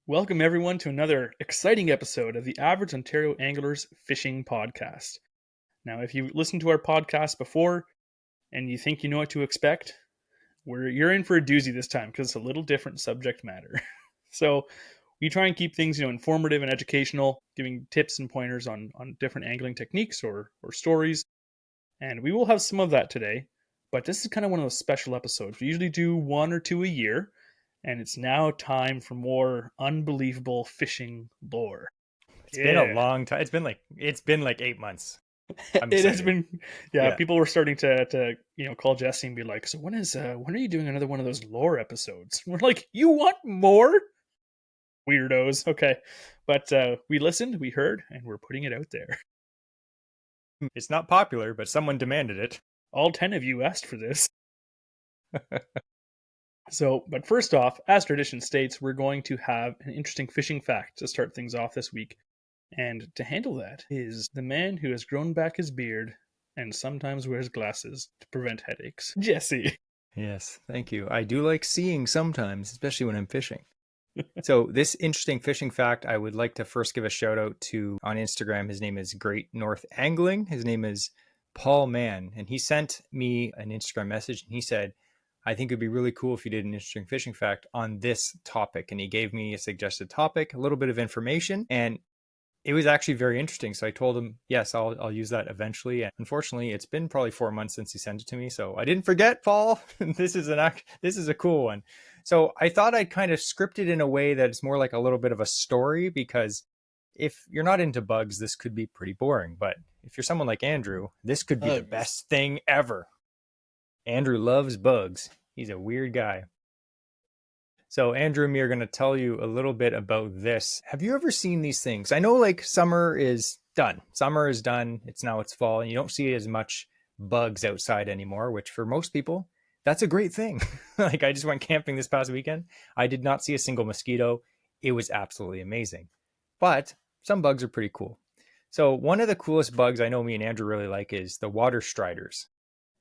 Welcome, everyone, to another exciting episode of the Average Ontario Anglers Fishing Podcast. Now, if you've listened to our podcast before and you think you know what to expect, you're in for a doozy this time because it's a little different subject matter. So, we try and keep things informative and educational, giving tips and pointers on different angling techniques or stories. And we will have some of that today, but this is kind of one of those special episodes. We usually do one or two a year, and it's now time for more unbelievable fishing lore. It's been a Yeah. long time. It's been like 8 months. I'm It has excited. been, yeah, Yeah. people were starting to call Jesse and be like, so when are you doing another one of those lore episodes? We're like, you want more? Weirdos. Okay. But we listened, we heard, and we're putting it out there. It's not popular, but someone demanded it. All 10 of you asked for this. So, but first off, as tradition states, we're going to have an interesting fishing fact to start things off this week. And to handle that is the man who has grown back his beard and sometimes wears glasses to prevent headaches, Jesse. Yes, thank you. I do like seeing sometimes, especially when I'm fishing. So this interesting fishing fact, I would like to first give a shout out to on Instagram. His name is Great North Angling. His name is Paul Mann, and he sent me an Instagram message and he said, I think it'd be really cool if you did an interesting fishing fact on this topic. And he gave me a suggested topic, a little bit of information, and it was actually very interesting. So I told him, yes, I'll use that eventually. And unfortunately, it's been probably 4 months since he sent it to me. So I didn't forget, Paul. This is a cool one. So I thought I'd kind of script it in a way that it's more like a little bit of a story, because if you're not into bugs, this could be pretty boring. But if you're someone like Andrew, this could be the best thing ever. Andrew loves bugs. He's a weird guy. So Andrew and me are going to tell you a little bit about this. Have you ever seen these things? I know like summer is done. Summer is done. It's fall, and you don't see as much bugs outside anymore, which for most people, that's a great thing. Like I just went camping this past weekend. I did not see a single mosquito. It was absolutely amazing. But some bugs are pretty cool. So one of the coolest bugs I know me and Andrew really like is the water striders.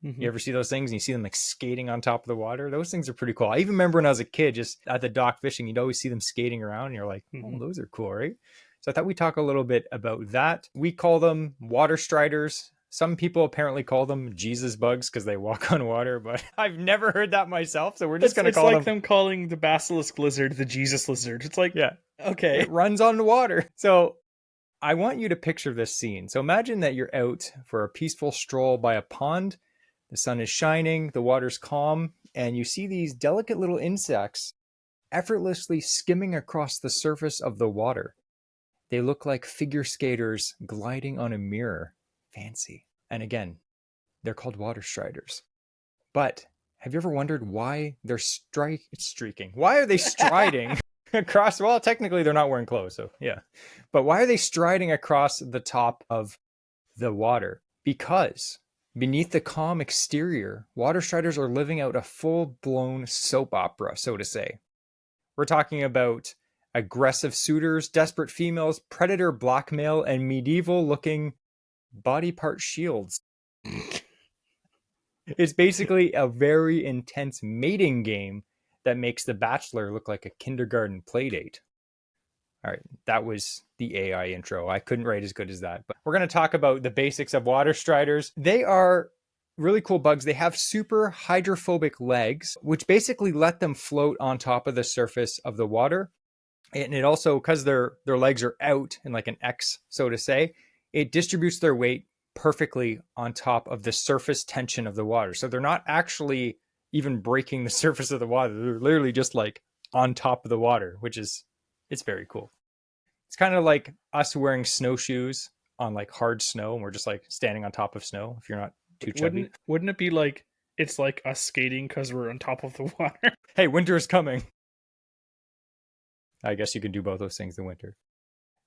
You ever see those things and you see them like skating on top of the water? Those things are pretty cool. I even remember when I was a kid, just at the dock fishing, you'd always see them skating around and you're like, oh, those are cool, right? So I thought we'd talk a little bit about that. We call them water striders. Some people apparently call them Jesus bugs because they walk on water, but I've never heard that myself. So we're just going to call like them calling the basilisk lizard the Jesus lizard. It's like, yeah, okay. It runs on the water. So I want you to picture this scene. So imagine that you're out for a peaceful stroll by a pond. The sun is shining, the water's calm, and you see these delicate little insects effortlessly skimming across the surface of the water. They look like figure skaters gliding on a mirror. Fancy. And again, they're called water striders. But have you ever wondered why they're streaking? Why are they striding across? Well, technically they're not wearing clothes, so yeah. But why are they striding across the top of the water? Because beneath the calm exterior, water striders are living out a full-blown soap opera, so to say. We're talking about aggressive suitors, desperate females, predator blackmail, and medieval-looking body part shields. It's basically a very intense mating game that makes The Bachelor look like a kindergarten playdate. All right, that was the AI intro. I couldn't write as good as that. But we're going to talk about the basics of water striders. They are really cool bugs. They have super hydrophobic legs, which basically let them float on top of the surface of the water. And it also, because their legs are out in like an X, so to say, it distributes their weight perfectly on top of the surface tension of the water. So they're not actually even breaking the surface of the water. They're literally just like on top of the water, it's very cool. It's kind of like us wearing snowshoes on like hard snow, and we're just like standing on top of snow if you're not too chubby. Wouldn't it be like it's like us skating because we're on top of the water? Hey, winter is coming. I guess you can do both those things in winter.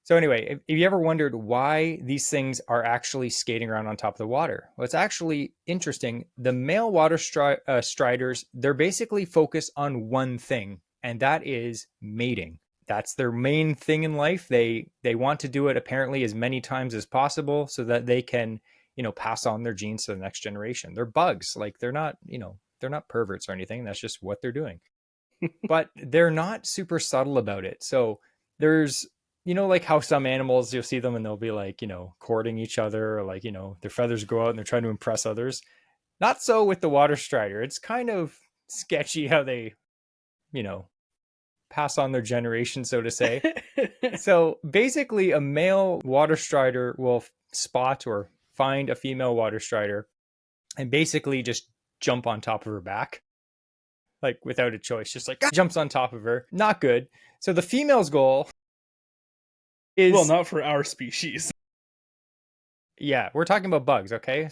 So anyway, if you ever wondered why these things are actually skating around on top of the water, well, it's actually interesting. The male water striders, they're basically focused on one thing, and that is mating. That's their main thing in life. They want to do it apparently as many times as possible so that they can, pass on their genes to the next generation. They're bugs. Like they're not perverts or anything. That's just what they're doing. but they're not super subtle about it. So there's, like how some animals, you'll see them and they'll be like, courting each other, or like, their feathers go out and they're trying to impress others. Not so with the water strider. It's kind of sketchy how they, you know, pass on their generation, so to say. So basically, a male water strider will spot or find a female water strider and basically just jump on top of her back, like without a choice, just like jumps on top of her. Not good. So the female's goal Well, is, not for our species. yeah, we're talking about bugs, okay?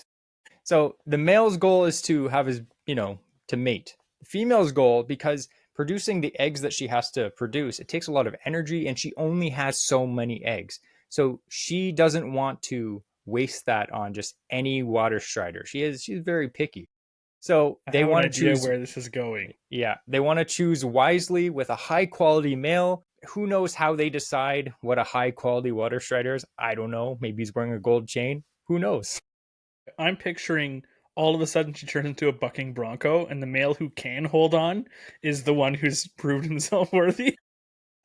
So the male's goal is to have his, to mate. The female's goal, because producing the eggs that she has to produce, it takes a lot of energy and she only has so many eggs. So she doesn't want to waste that on just any water strider. She's very picky. So I they have an want to idea choose, where this is going. yeah, they want to choose wisely with a high quality male. Who knows how they decide what a high quality water strider is? I don't know. Maybe he's wearing a gold chain. Who knows? I'm picturing all of a sudden she turns into a bucking bronco, and the male who can hold on is the one who's proved himself worthy.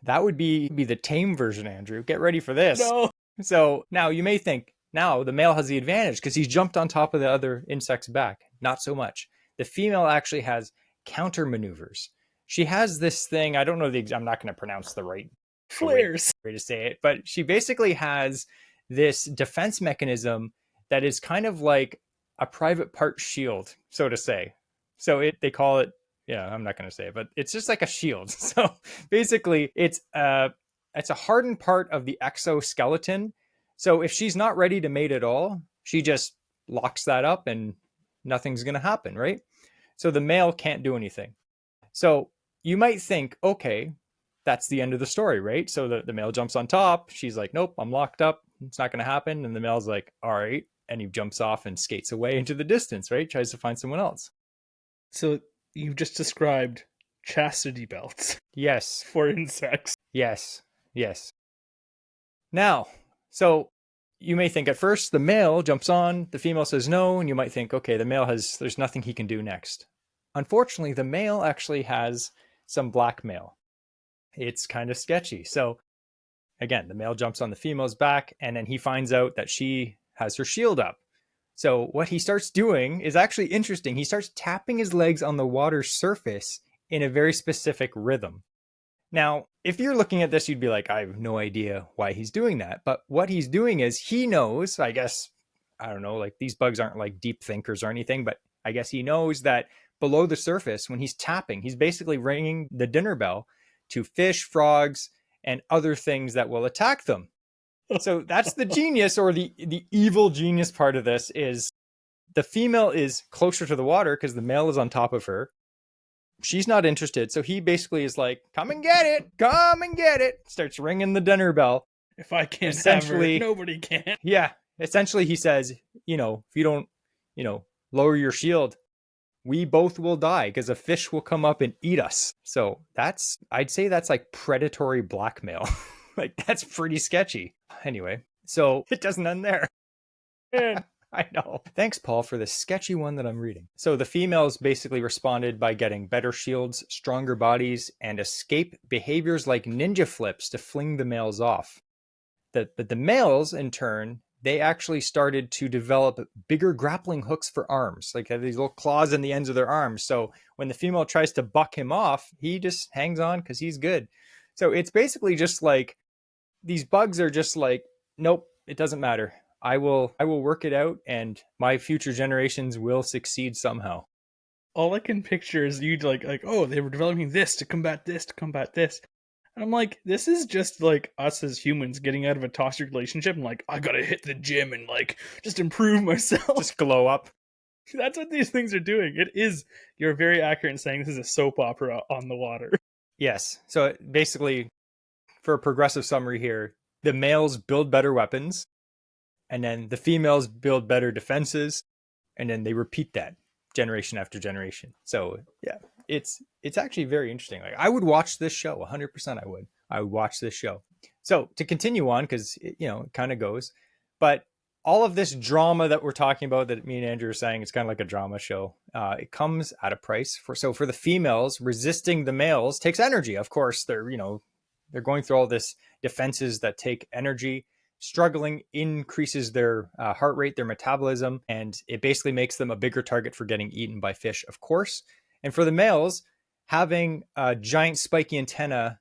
That would be the tame version, Andrew. Get ready for this. No. So now you may think, now the male has the advantage because he's jumped on top of the other insect's back. Not so much. The female actually has counter maneuvers. She has this thing, I don't know I'm not going to pronounce the right Flares. way to say it, but she basically has this defense mechanism that is kind of like a private part shield, so to say. So they call it, yeah, I'm not going to say it, but it's just like a shield. So basically it's a hardened part of the exoskeleton. So if she's not ready to mate at all, she just locks that up and nothing's going to happen, right? So the male can't do anything. So you might think, okay, that's the end of the story, right? So the male jumps on top. She's like, nope, I'm locked up. It's not going to happen. And the male's like, all right. And he jumps off and skates away into the distance, right? Tries to find someone else. So you've just described chastity belts Yes. for insects. Yes. Yes. Now, so you may think at first the male jumps on, the female says no, and you might think, okay, there's nothing he can do next. Unfortunately, the male actually has some blackmail. It's kind of sketchy. So again, the male jumps on the female's back and then he finds out that she has her shield up. So what he starts doing is actually interesting. He starts tapping his legs on the water's surface in a very specific rhythm. Now, if you're looking at this, you'd be like, I have no idea why he's doing that. But what he's doing is he knows, I guess, I don't know, like these bugs aren't like deep thinkers or anything, but I guess he knows that below the surface, when he's tapping, he's basically ringing the dinner bell to fish, frogs, and other things that will attack them. So that's the genius, or the evil genius part of this is the female is closer to the water because the male is on top of her. She's not interested. So he basically is like, come and get it. Come and get it. Starts ringing the dinner bell. If I can't have her, nobody can. Yeah. Essentially, he says, if you don't, lower your shield, we both will die because a fish will come up and eat us. So I'd say that's like predatory blackmail. Like, that's pretty sketchy. Anyway, so it doesn't end there. I know. Thanks, Paul, for the sketchy one that I'm reading. So the females basically responded by getting better shields, stronger bodies, and escape behaviors like ninja flips to fling the males off. But the males, in turn, they actually started to develop bigger grappling hooks for arms. Like, they have these little claws in the ends of their arms. So when the female tries to buck him off, he just hangs on because he's good. So it's basically just like, these bugs are just like, nope, it doesn't matter. I will work it out and my future generations will succeed somehow. All I can picture is you like, oh, they were developing this to combat this, to combat this. And I'm like, this is just like us as humans getting out of a toxic relationship and like, I gotta hit the gym and like just improve myself. Just glow up. That's what these things are doing. You're very accurate in saying this is a soap opera on the water. Yes. So basically, for a progressive summary here, the males build better weapons, and then the females build better defenses, and then they repeat that generation after generation. So yeah, it's actually very interesting. Like, I would watch this show 100%. I would watch this show. So to continue on, because it kind of goes, but all of this drama that we're talking about, that me and Andrew are saying, it's kind of like a drama show. It comes at a price. For the females, resisting the males takes energy. Of course, they're going through all this defenses that take energy. Struggling increases their heart rate, their metabolism, and it basically makes them a bigger target for getting eaten by fish, of course. And for the males, having a giant spiky antenna,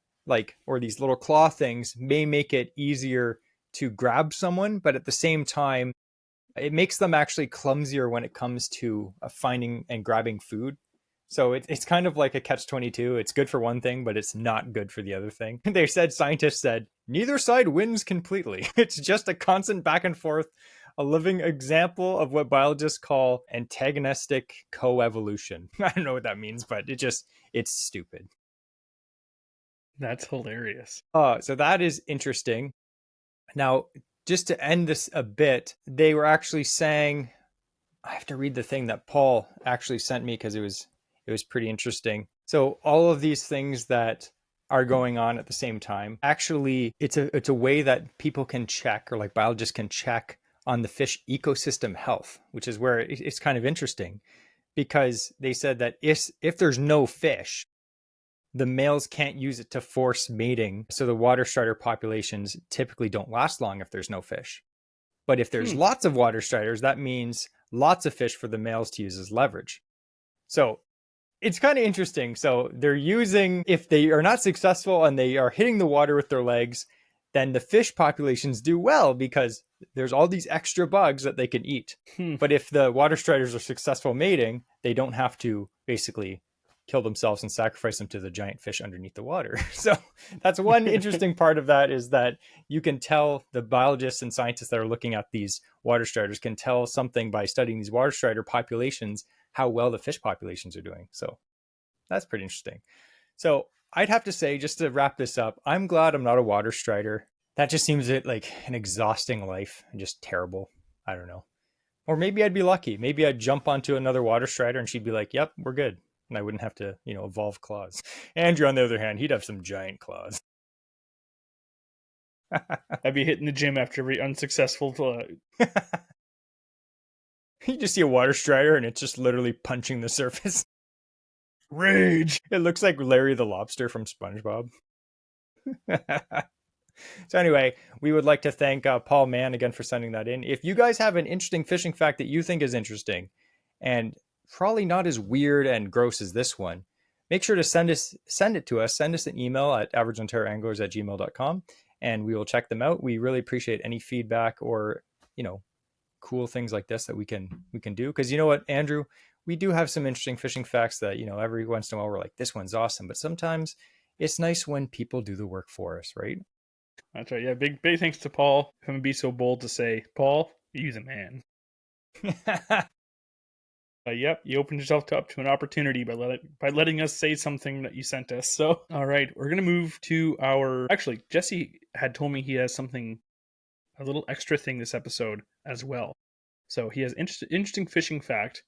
or these little claw things, may make it easier to grab someone, but at the same time, it makes them actually clumsier when it comes to finding and grabbing food. So it's kind of like a catch-22. It's good for one thing, but it's not good for the other thing. Scientists said, neither side wins completely. It's just a constant back and forth, a living example of what biologists call antagonistic coevolution. I don't know what that means, but it's stupid. That's hilarious. So that is interesting. Now, just to end this a bit, they were actually saying, I have to read the thing that Paul actually sent me because it was pretty interesting. So all of these things that are going on at the same time, actually, it's a way that people can check, or like biologists can check on the fish ecosystem health, which is where it's kind of interesting, because they said that if there's no fish, the males can't use it to force mating. So the water strider populations typically don't last long if there's no fish. But if there's lots of water striders, that means lots of fish for the males to use as leverage. So it's kind of interesting. So they're using, if they are not successful and they are hitting the water with their legs, then the fish populations do well because there's all these extra bugs that they can eat. But if the water striders are successful mating, they don't have to basically kill themselves and sacrifice them to the giant fish underneath the water. So that's one interesting part of that, is that you can tell, the biologists and scientists that are looking at these water striders can tell something by studying these water strider populations, how well the fish populations are doing. So that's pretty interesting. So I'd have to say, just to wrap this up, I'm glad I'm not a water strider. That just seems like an exhausting life and just terrible. I don't know. Or maybe I'd be lucky. Maybe I'd jump onto another water strider and she'd be like, yep, we're good. And I wouldn't have to, evolve claws. Andrew, on the other hand, he'd have some giant claws. I'd be hitting the gym after every unsuccessful. You just see a water strider and it's just literally punching the surface. Rage. It looks like Larry the Lobster from SpongeBob. So anyway, we would like to thank Paul Mann again for sending that in. If you guys have an interesting fishing fact that you think is interesting, and probably not as weird and gross as this one, make sure to send it to us. Send us an email at averageontarioanglers@gmail.com, and we will check them out. We really appreciate any feedback or, cool things like this that we can do. Because you know what, Andrew, we do have some interesting fishing facts that, every once in a while we're like, this one's awesome. But sometimes it's nice when people do the work for us, right? That's right. Yeah, big thanks to Paul for him to be so bold to say, Paul, you're the man. Yep, you opened yourself up to an opportunity by letting us say something that you sent us. So, all right, we're gonna move to our. Actually, Jesse had told me he has something, a little extra thing this episode as well. So he has interesting fishing fact.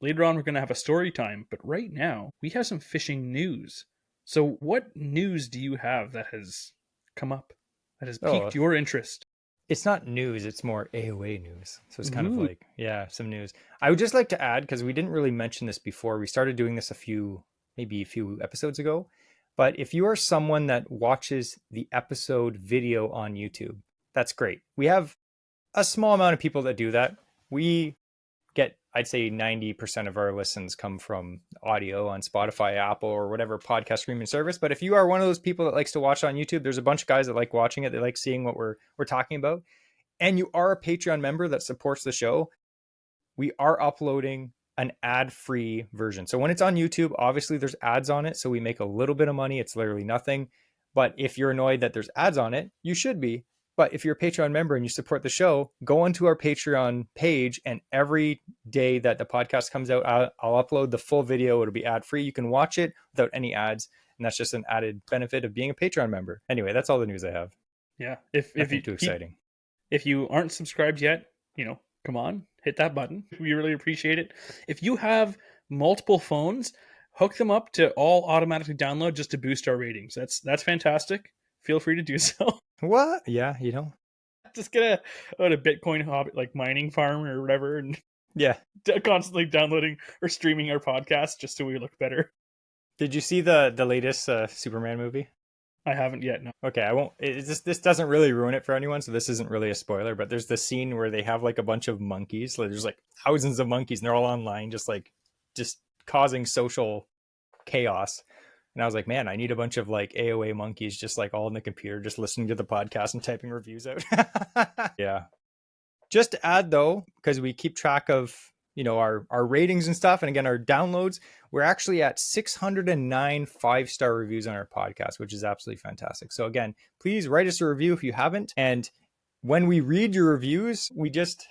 Later on, we're gonna have a story time, but right now we have some fishing news. So, what news do you have that has come up that has piqued your interest? It's not news, it's more AOA news. So it's kind of like, some news. I would just like to add, because we didn't really mention this before, we started doing this maybe a few episodes ago. But if you are someone that watches the episode video on YouTube, that's great. We have a small amount of people that do that. We get, I'd say 90% of our listens come from audio on Spotify, Apple, or whatever podcast streaming service. But if you are one of those people that likes to watch on YouTube, there's a bunch of guys that like watching it. They like seeing what we're talking about. And you are a Patreon member that supports the show, we are uploading an ad-free version. So when it's on YouTube, obviously there's ads on it. So we make a little bit of money. It's literally nothing. But if you're annoyed that there's ads on it, you should be. But if you're a Patreon member and you support the show, go onto our Patreon page, and every day that the podcast comes out, I'll upload the full video. It'll be ad-free. You can watch it without any ads. And that's just an added benefit of being a Patreon member. Anyway, that's all the news I have. Yeah. Nothing too exciting. If you aren't subscribed yet, come on, hit that button. We really appreciate it. If you have multiple phones, hook them up to all automatically download just to boost our ratings. That's fantastic. Feel free to do so. What? Yeah, Just get a Bitcoin hobby, like mining farm or whatever, and Yeah. constantly downloading or streaming our podcast just so we look better. Did you see the latest Superman movie? I haven't yet. No. Okay, I won't. This doesn't really ruin it for anyone, so this isn't really a spoiler. But there's the scene where they have like a bunch of monkeys. Like, there's like thousands of monkeys, and they're all online, just causing social chaos. And I was like, man, I need a bunch of like AOA monkeys, just like all in the computer, just listening to the podcast and typing reviews out. Yeah. Just to add though, because we keep track of our ratings and stuff, and again our downloads, we're actually at 609 5-star reviews on our podcast, which is absolutely fantastic. So again, please write us a review if you haven't. And when we read your reviews, we just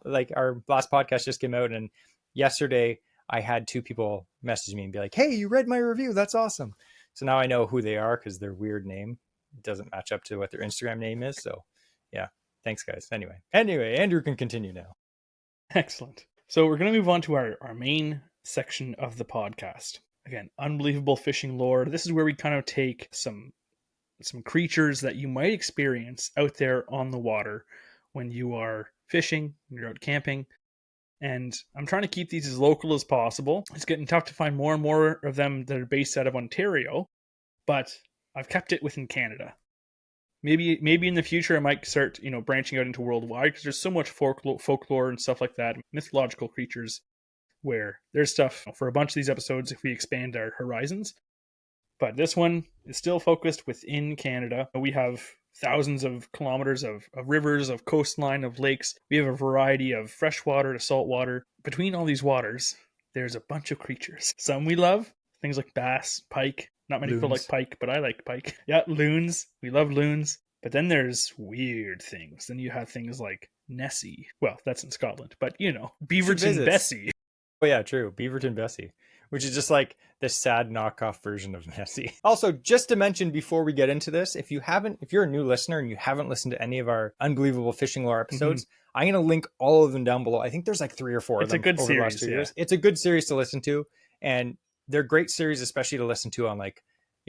like our last podcast just came out, and yesterday I had 2 people message me and be like, hey, you read my review, that's awesome. So now I know who they are, because their weird name doesn't match up to what their Instagram name is. So yeah, thanks guys. Anyway, Andrew can continue now. Excellent. So we're going to move on to our main section of the podcast. Again, unbelievable fishing lore. This is where we kind of take some creatures that you might experience out there on the water when you are fishing, when you're out camping. And I'm trying to keep these as local as possible. It's getting tough to find more and more of them that are based out of Ontario, but I've kept it within Canada. Maybe in the future I might start, branching out into worldwide, because there's so much folklore and stuff like that, mythological creatures, where there's stuff for a bunch of these episodes if we expand our horizons. But this one is still focused within Canada. We have thousands of kilometers of rivers, of coastline, of lakes. We have a variety of freshwater to saltwater. Between all these waters, there's a bunch of creatures. Some we love, things like bass, pike. Not many people like pike, but I like pike. Yeah, loons. We love loons. But then there's weird things. Then you have things like Nessie. Well, that's in Scotland. But, Beaverton Bessie. Oh yeah, true. Beaverton Bessie, which is just like the sad knockoff version of Nessie. Also, just to mention before we get into this, if you're a new listener and you haven't listened to any of our unbelievable fishing lore episodes, I'm going to link all of them down below. I think there's like 3 or 4 of them over the last 2 years. It's a good series to listen to, and they're great series, especially to listen to on like,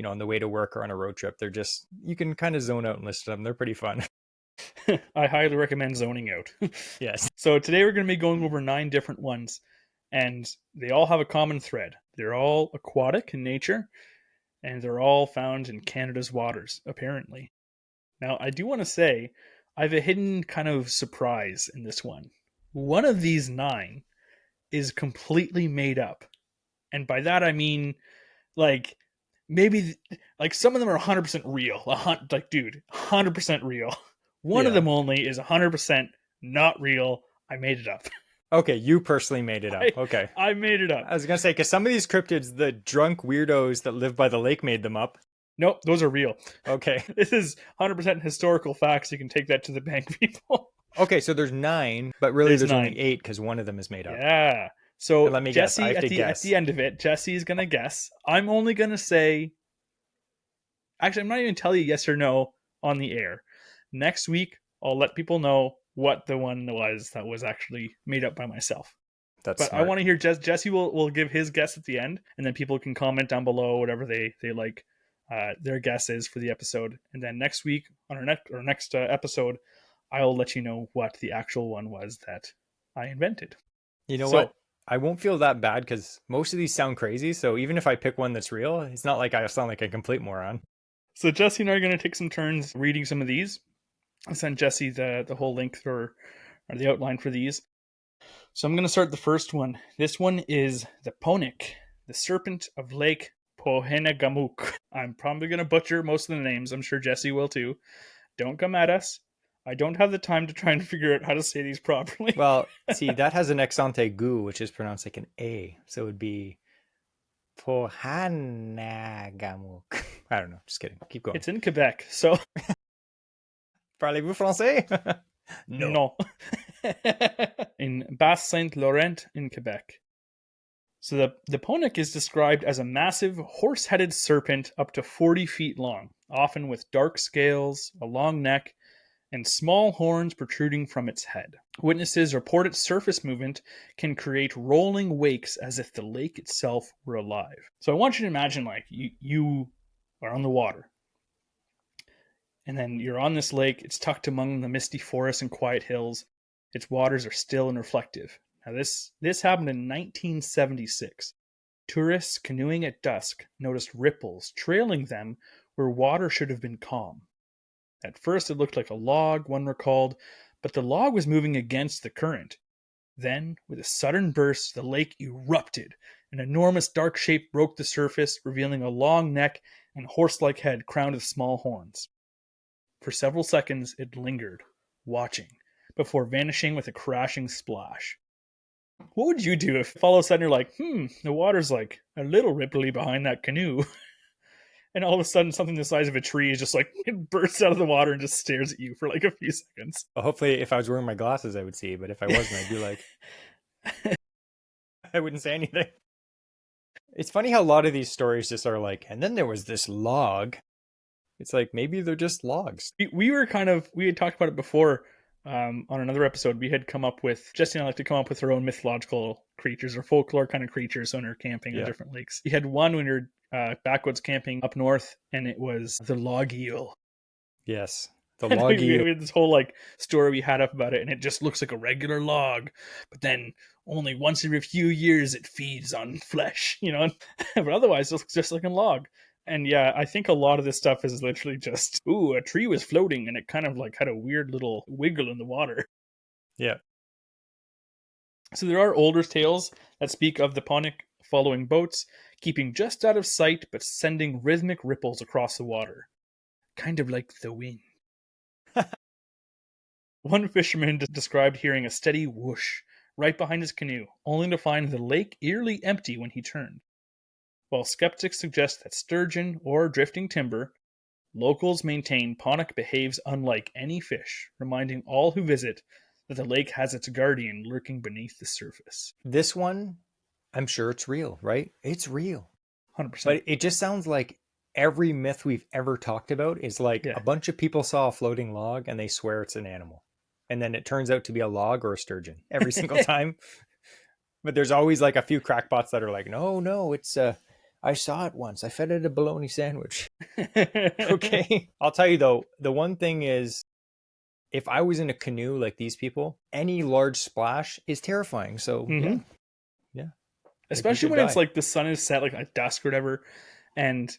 on the way to work or on a road trip. They're just, you can kind of zone out and listen to them. They're pretty fun. I highly recommend zoning out. Yes. So today we're going to be going over 9 different ones, and they all have a common thread. They're all aquatic in nature, and they're all found in Canada's waters, apparently. Now, I do want to say, I have a hidden kind of surprise in this one. One of these 9 is completely made up. And by that I mean, like, maybe, like, some of them are 100% real. Like, dude, 100% real. One of them only is 100% not real. I made it up. Okay, you personally made it up. Okay. I made it up. I was going to say, because some of these cryptids, the drunk weirdos that live by the lake made them up. Nope, those are real. Okay. This is 100% historical facts. You can take that to the bank, people. Okay, so there's 9, but really there's only 8 because one of them is made up. Yeah. So let me Jesse, guess. At the end of it, Jesse's going to guess. I'm only going to say... Actually, I'm not even telling you yes or no on the air. Next week, I'll let people know what the one was that was actually made up by myself. But smart. I want to hear Jesse will give his guess at the end, and then people can comment down below whatever they like their guess is for the episode. And then next week on our next episode, I'll let you know what the actual one was that I invented. You know what? I won't feel that bad because most of these sound crazy. So even if I pick one that's real, it's not like I sound like a complete moron. So Jesse and I are going to take some turns reading some of these. I'll send Jesse the whole link or the outline for these. So I'm going to start the first one. This one is the Ponik, the serpent of Lake Pohenegamuk. I'm probably going to butcher most of the names. I'm sure Jesse will too. Don't come at us. I don't have the time to try and figure out how to say these properly. Well, see, that has an accent aigu, which is pronounced like an A. So it would be Pohenegamuk. I don't know. Just kidding. Keep going. It's in Quebec, so... Parlez-vous français? No. In Bas-Saint-Laurent in Quebec. So the Ponik is described as a massive horse-headed serpent up to 40 feet long, often with dark scales, a long neck, and small horns protruding from its head. Witnesses report its surface movement can create rolling wakes as if the lake itself were alive. So I want you to imagine, like, you are on the water. And then you're on this lake. It's tucked among the misty forests and quiet hills. Its waters are still and reflective. Now, this happened in 1976. Tourists canoeing at dusk noticed ripples trailing them where water should have been calm. At first, it looked like a log, one recalled, but the log was moving against the current. Then, with a sudden burst, the lake erupted. An enormous dark shape broke the surface, revealing a long neck and horse-like head crowned with small horns. For several seconds, it lingered, watching, before vanishing with a crashing splash. What would you do if all of a sudden you're like, the water's like a little ripply behind that canoe? And all of a sudden something the size of a tree is just like, it bursts out of the water and just stares at you for like a few seconds. Well, hopefully if I was wearing my glasses, I would see, but if I wasn't, I'd be like, I wouldn't say anything. It's funny how a lot of these stories just are like, and then there was this log. It's like, maybe they're just logs. We had talked about it before on another episode. We had come up with, Jesse and I like to come up with our own mythological creatures or folklore kind of creatures when we're camping on different lakes. We had one when we were backwoods camping up north, and it was the log eel. Yes, the log eel. We had this whole like story we had up about it, and it just looks like a regular log, but then only once every few years it feeds on flesh, but otherwise it looks just like a log. And yeah, I think a lot of this stuff is literally just, a tree was floating and it kind of like had a weird little wiggle in the water. Yeah. So there are older tales that speak of the Ponic following boats, keeping just out of sight but sending rhythmic ripples across the water. Kind of like the wind. One fisherman described hearing a steady whoosh right behind his canoe, only to find the lake eerily empty when he turned. While skeptics suggest that sturgeon or drifting timber, locals maintain Ponic behaves unlike any fish, reminding all who visit that the lake has its guardian lurking beneath the surface. This one, I'm sure it's real, right? It's real. 100%. But it just sounds like every myth we've ever talked about is like a bunch of people saw a floating log and they swear it's an animal. And then it turns out to be a log or a sturgeon every single time. But there's always like a few crackpots that are like, no, it's I saw it once. I fed it a bologna sandwich. Okay. I'll tell you though, the one thing is, if I was in a canoe like these people, any large splash is terrifying. So yeah. Especially when it's like the sun is set like at dusk or whatever, and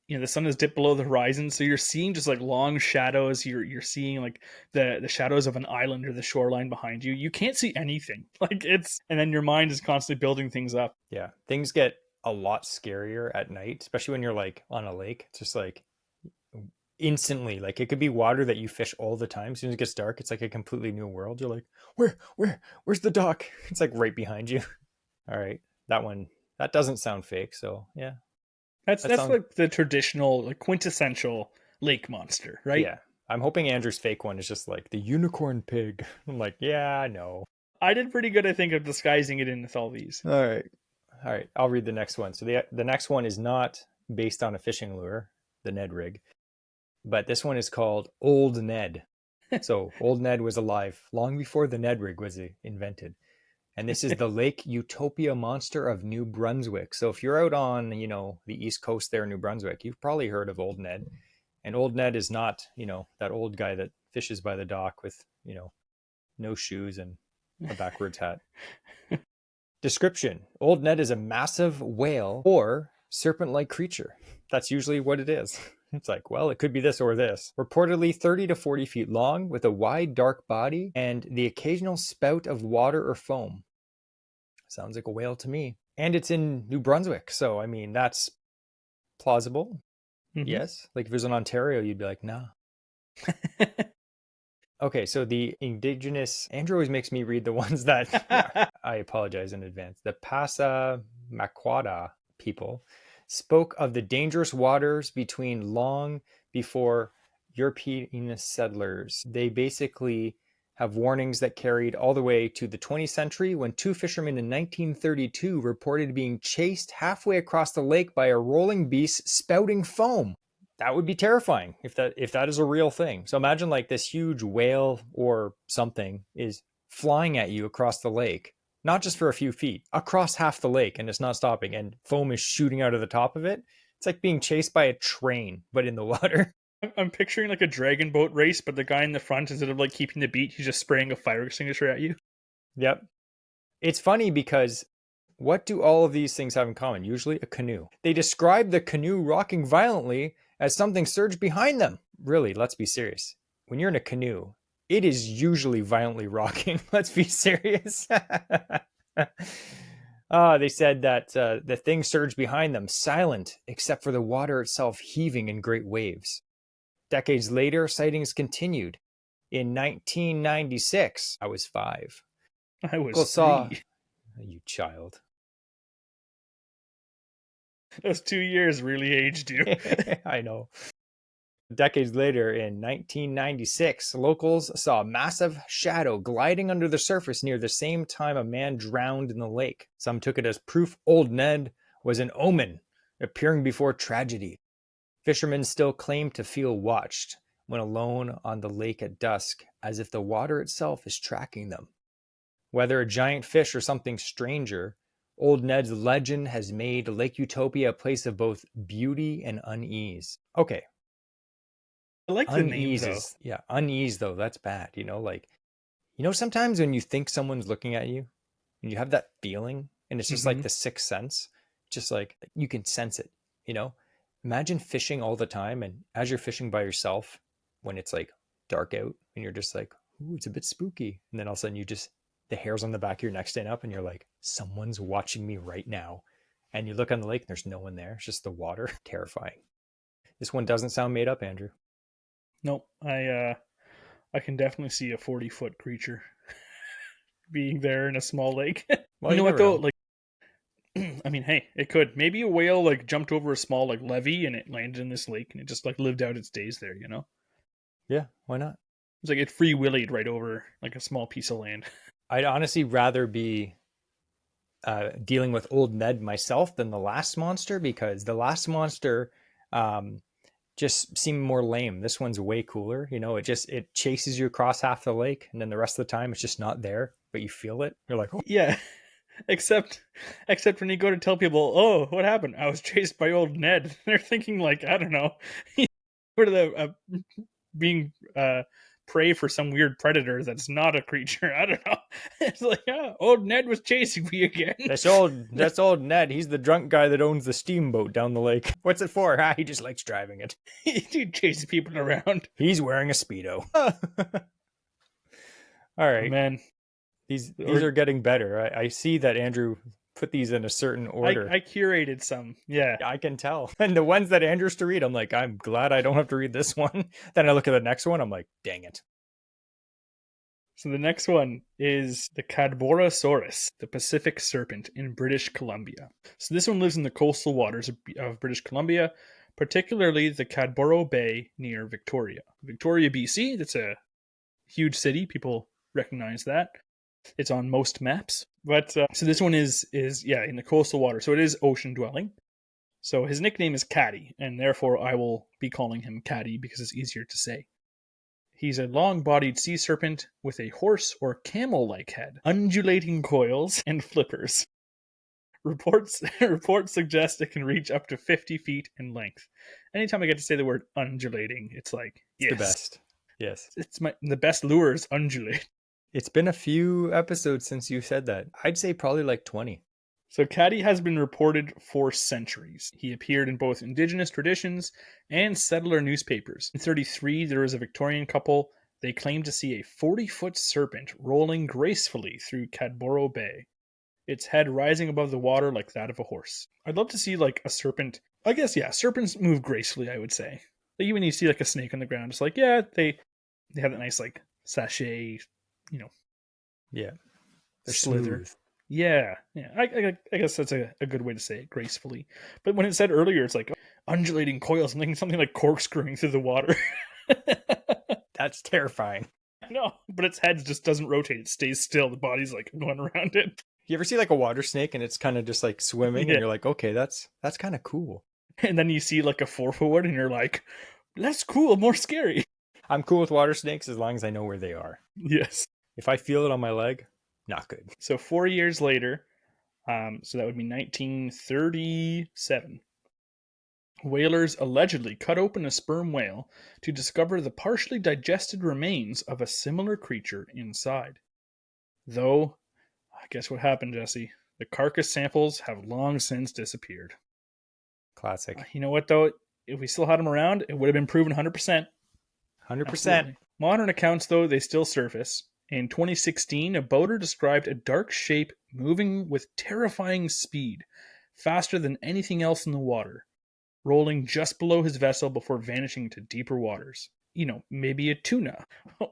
the sun is dipped below the horizon, so you're seeing just like long shadows. You're seeing like the shadows of an island or the shoreline behind you. You can't see anything. And then your mind is constantly building things up. Yeah, things get a lot scarier at night, especially when you're like on a lake. It's just like instantly, like it could be water that you fish all the time. As soon as it gets dark, it's like a completely new world. You're like, where's the dock? It's like right behind you. All right, that doesn't sound fake. So yeah, that's like the traditional, like quintessential lake monster, right? Yeah, I'm hoping Andrew's fake one is just like the unicorn pig. I'm like, yeah, I know. I did pretty good, I think, of disguising it in with all these. All right, I'll read the next one. So the next one is not based on a fishing lure, the Ned rig, but this one is called Old Ned. So Old Ned was alive long before the Ned rig was invented. And this is the Lake Utopia monster of New Brunswick. So if you're out on, the East Coast there in New Brunswick, you've probably heard of Old Ned. And Old Ned is not, that old guy that fishes by the dock with, no shoes and a backwards hat. Description: Old Ned is a massive whale or serpent-like creature. That's usually what it is. It's like, well, it could be this or this. Reportedly 30 to 40 feet long with a wide, dark body and the occasional spout of water or foam. Sounds like a whale to me. And it's in New Brunswick. So, I mean, that's plausible. Mm-hmm. Yes. Like if it was in Ontario, you'd be like, nah. Okay, so the indigenous, Andrew always makes me read the ones that, I apologize in advance. The Passamaquoddy people spoke of the dangerous waters between long before European settlers. They basically have warnings that carried all the way to the 20th century when two fishermen in 1932 reported being chased halfway across the lake by a rolling beast spouting foam. That would be terrifying if that is a real thing. So imagine like this huge whale or something is flying at you across the lake, not just for a few feet, across half the lake, and it's not stopping, and foam is shooting out of the top of it. It's like being chased by a train, but in the water. I'm picturing like a dragon boat race, but the guy in the front, instead of like keeping the beat, he's just spraying a fire extinguisher at you. Yep. It's funny because what do all of these things have in common? Usually a canoe. They describe the canoe rocking violently as something surged behind them. Really, let's be serious. When you're in a canoe, it is usually violently rocking. Let's be serious. They said that the thing surged behind them, silent except for the water itself heaving in great waves. Decades later, sightings continued. In 1996, I was 5. I was Locals saw, 3. you child. Those 2 years really aged you. I know. Decades later, in 1996, locals saw a massive shadow gliding under the surface near the same time a man drowned in the lake. Some took it as proof Old Ned was an omen, appearing before tragedy. Fishermen still claim to feel watched when alone on the lake at dusk, as if the water itself is tracking them. Whether a giant fish or something stranger, Old Ned's legend has made Lake Utopia a place of both beauty and unease. Okay, I like the name though. unease though, that's bad. Sometimes when you think someone's looking at you and you have that feeling and it's just like the sixth sense, just like you can sense it, you know? Imagine fishing all the time and as you're fishing by yourself when it's like dark out and you're just like, ooh, it's a bit spooky. And then all of a sudden the hairs on the back of your neck stand up and you're like, someone's watching me right now. And you look on the lake and there's no one there. It's just the water. Terrifying. This one doesn't sound made up, Andrew. Nope. I can definitely see a 40-foot creature being there in a small lake. Well, you know what never though? know. Like, I mean, hey, it could. Maybe a whale like jumped over a small like levee and it landed in this lake and it just like lived out its days there. You know, Yeah, why not? it's like it free willied right over like a small piece of land. I'd honestly rather be dealing with Old Ned myself than the last monster because the last monster just seemed more lame. This one's way cooler. It chases you across half the lake and then the rest of the time it's just not there, but you feel it. You're like, oh. Yeah, except when you go to tell people, "Oh, what happened? I was chased by Old Ned." They're thinking like, I don't know, what are the being prey for some weird predator that's not a creature. I don't know. It's like, oh, Old Ned was chasing me again. That's old Ned. He's the drunk guy that owns the steamboat down the lake. What's it for? He just likes driving it. He chases people around. He's wearing a Speedo. All right. Man, These are getting better. I see that Andrew put these in a certain order. I curated some. Yeah. I can tell. And the ones that Andrew's to read, I'm like, I'm glad I don't have to read this one. Then I look at the next one, I'm like, dang it. So the next one is the Cadborosaurus, the Pacific serpent in British Columbia. So this one lives in the coastal waters of British Columbia, particularly the Cadboro Bay near Victoria. Victoria, BC, that's a huge city. People recognize that. It's on most maps. But so this one is in the coastal water. So it is ocean dwelling. So his nickname is Caddy, and therefore I will be calling him Caddy because it's easier to say. He's a long-bodied sea serpent with a horse or camel-like head, undulating coils, and flippers. Reports suggest it can reach up to 50 feet in length. Anytime I get to say the word undulating, it's like, yes. It's the best. Yes. It's the best lures undulate. It's been a few episodes since you said that. I'd say probably like 20. So Caddy has been reported for centuries. He appeared in both indigenous traditions and settler newspapers. In 1933, there was a Victorian couple. They claimed to see a 40-foot serpent rolling gracefully through Cadboro Bay, its head rising above the water like that of a horse. I'd love to see like a serpent. I guess, yeah, serpents move gracefully, I would say. Like, even when you see like a snake on the ground, it's like, yeah, they have that nice like sachet, Yeah. They're slither. smooth. Yeah. I guess that's a good way to say it, gracefully. But when it said earlier, it's like undulating coils, I'm thinking something like corkscrewing through the water. That's terrifying. No, but its head just doesn't rotate. It stays still. The body's like going around it. You ever see like a water snake and it's kind of just like swimming and you're like, okay, that's kind of cool. And then you see like a 4-foot one and you're like, less cool, more scary. I'm cool with water snakes as long as I know where they are. Yes. If I feel it on my leg, not good. So 4 years later, so that would be 1937. Whalers allegedly cut open a sperm whale to discover the partially digested remains of a similar creature inside. Though, guess what happened, Jesse? The carcass samples have long since disappeared. Classic. You know what, though? If we still had them around, it would have been proven 100%. 100%. Absolutely. Modern accounts, though, they still surface. In 2016, a boater described a dark shape moving with terrifying speed, faster than anything else in the water, rolling just below his vessel before vanishing into deeper waters. You know, maybe a tuna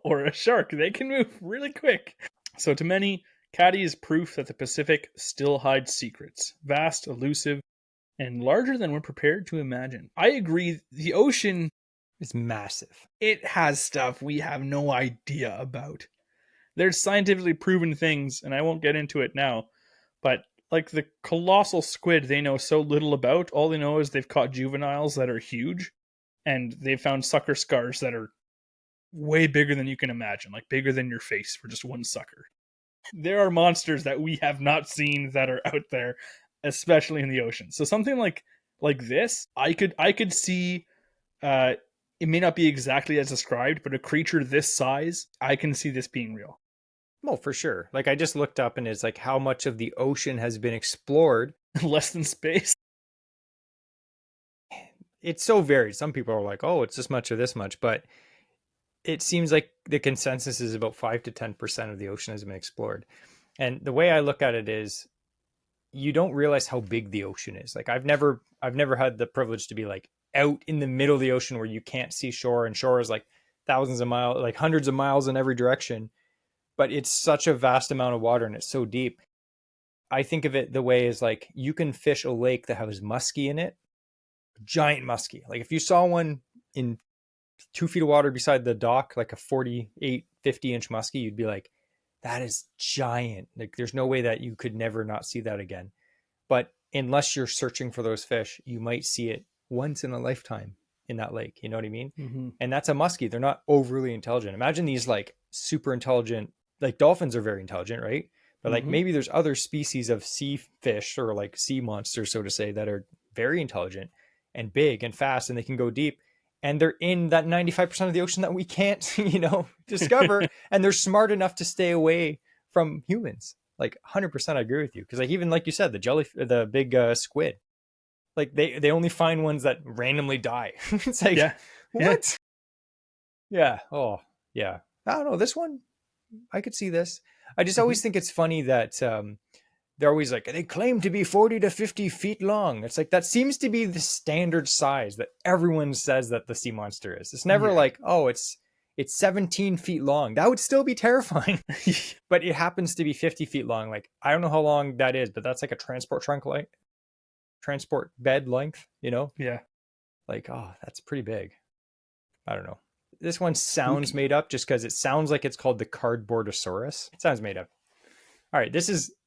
or a shark. They can move really quick. So to many, Caddy is proof that the Pacific still hides secrets, vast, elusive, and larger than we're prepared to imagine. I agree, the ocean is massive. It has stuff we have no idea about. There's scientifically proven things, and I won't get into it now, but like the colossal squid they know so little about, all they know is they've caught juveniles that are huge, and they've found sucker scars that are way bigger than you can imagine, like bigger than your face for just one sucker. There are monsters that we have not seen that are out there, especially in the ocean. So something like this, I could see. It may not be exactly as described, but a creature this size, I can see this being real. Well, for sure. Like I just looked up and it's like how much of the ocean has been explored. Less than space. It's so varied. Some people are like, oh, it's this much or this much, but it seems like the consensus is about 5 to 10% of the ocean has been explored. And the way I look at it is you don't realize how big the ocean is. Like I've never had the privilege to be like out in the middle of the ocean where you can't see shore, and shore is like thousands of miles, like hundreds of miles in every direction. But it's such a vast amount of water and it's so deep. I think of it the way is like you can fish a lake that has musky in it, giant musky. Like if you saw one in 2 feet of water beside the dock, like a 48, 50-inch musky, you'd be like, that is giant. Like there's no way that you could never not see that again. But unless you're searching for those fish, you might see it once in a lifetime in that lake. You know what I mean? Mm-hmm. And that's a muskie. They're not overly intelligent. Imagine these like super intelligent, like dolphins are very intelligent, right? But like maybe there's other species of sea fish or like sea monsters, so to say, that are very intelligent and big and fast and they can go deep. And they're in that 95% of the ocean that we can't, discover. And they're smart enough to stay away from humans. Like 100% I agree with you. Because like even like you said, the big squid, like they only find ones that randomly die. It's like, what? Yeah. Oh, yeah. I don't know. This one, I could see this. I just always think it's funny that they're always like, they claim to be 40 to 50 feet long. It's like, that seems to be the standard size that everyone says that the sea monster is. It's never like, oh, it's 17 feet long. That would still be terrifying. But it happens to be 50 feet long. Like, I don't know how long that is, but that's like a transport bed length, Yeah. Like, oh, that's pretty big. I don't know. This one sounds made up just because it sounds like it's called the Cardboardosaurus. It sounds made up. All right,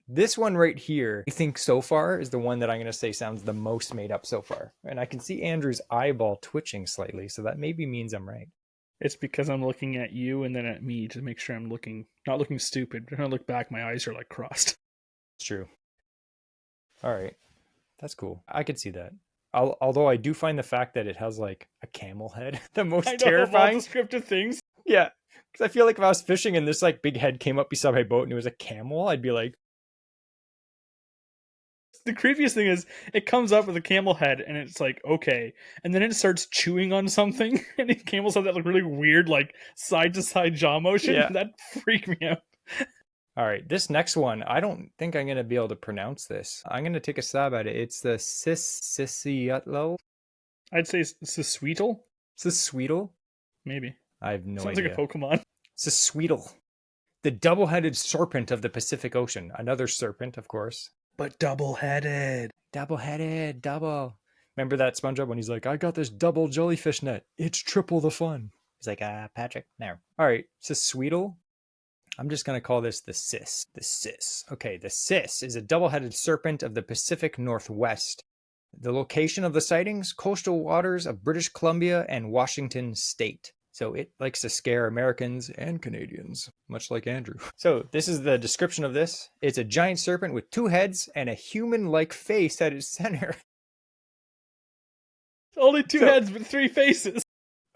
this one right here, I think so far is the one that I'm going to say sounds the most made up so far. And I can see Andrew's eyeball twitching slightly, so that maybe means I'm right. It's because I'm looking at you and then at me to make sure I'm not looking stupid. When I look back, my eyes are like crossed. It's true. All right. That's cool. I could see that. Although I do find the fact that it has like a camel head the most terrifying. Descriptive things. Yeah. Because I feel like if I was fishing and this like big head came up beside my boat and it was a camel, I'd be like. The creepiest thing is it comes up with a camel head and it's like, okay. And then it starts chewing on something. And the camels have that like really weird like side to side jaw motion. Yeah. That freaked me out. All right, this next one, I don't think I'm going to be able to pronounce this. I'm going to take a stab at it. It's the Sissyutlo. I'd say Sisweetle. Sisweetle? Maybe. I have no idea. Sounds like a Pokemon. Sisweetle. The double-headed serpent of the Pacific Ocean. Another serpent, of course. But double-headed. Double-headed, double. Remember that SpongeBob when he's like, I got this double jellyfish net. It's triple the fun. He's like, Patrick, there. All right, Sisweetle. I'm just going to call this the Sis. The Sis. Okay, the Sis is a double-headed serpent of the Pacific Northwest. The location of the sightings, coastal waters of British Columbia and Washington State. So it likes to scare Americans and Canadians, much like Andrew. So this is the description of this. It's a giant serpent with 2 heads and a human-like face at its center. Only two So heads, but three faces.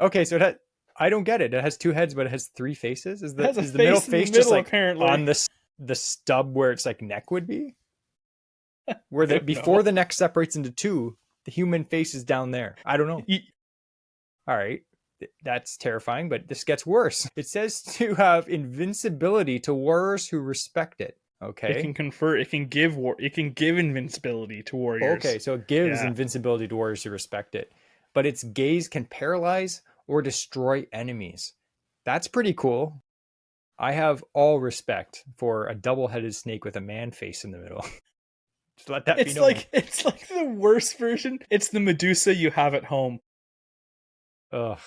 okay, so I don't get it. It has two heads, but it has three faces. Is It has a the middle face in the face just middle, like apparently. on the stub where it's like neck would be? Where I the don't before know. the neck separates into two, the human face is down there. I don't know. All right. That's terrifying, but this gets worse. It says to have invincibility to warriors who respect it. It Okay. can confer. It can give It can give invincibility to warriors. Okay, so it gives Yeah. invincibility to warriors who respect it, but its gaze can paralyze or destroy enemies. That's pretty cool. I have all respect for a double-headed snake with a man face in the middle. Just let that be known. It's like the worst version. It's the Medusa you have at home. Ugh,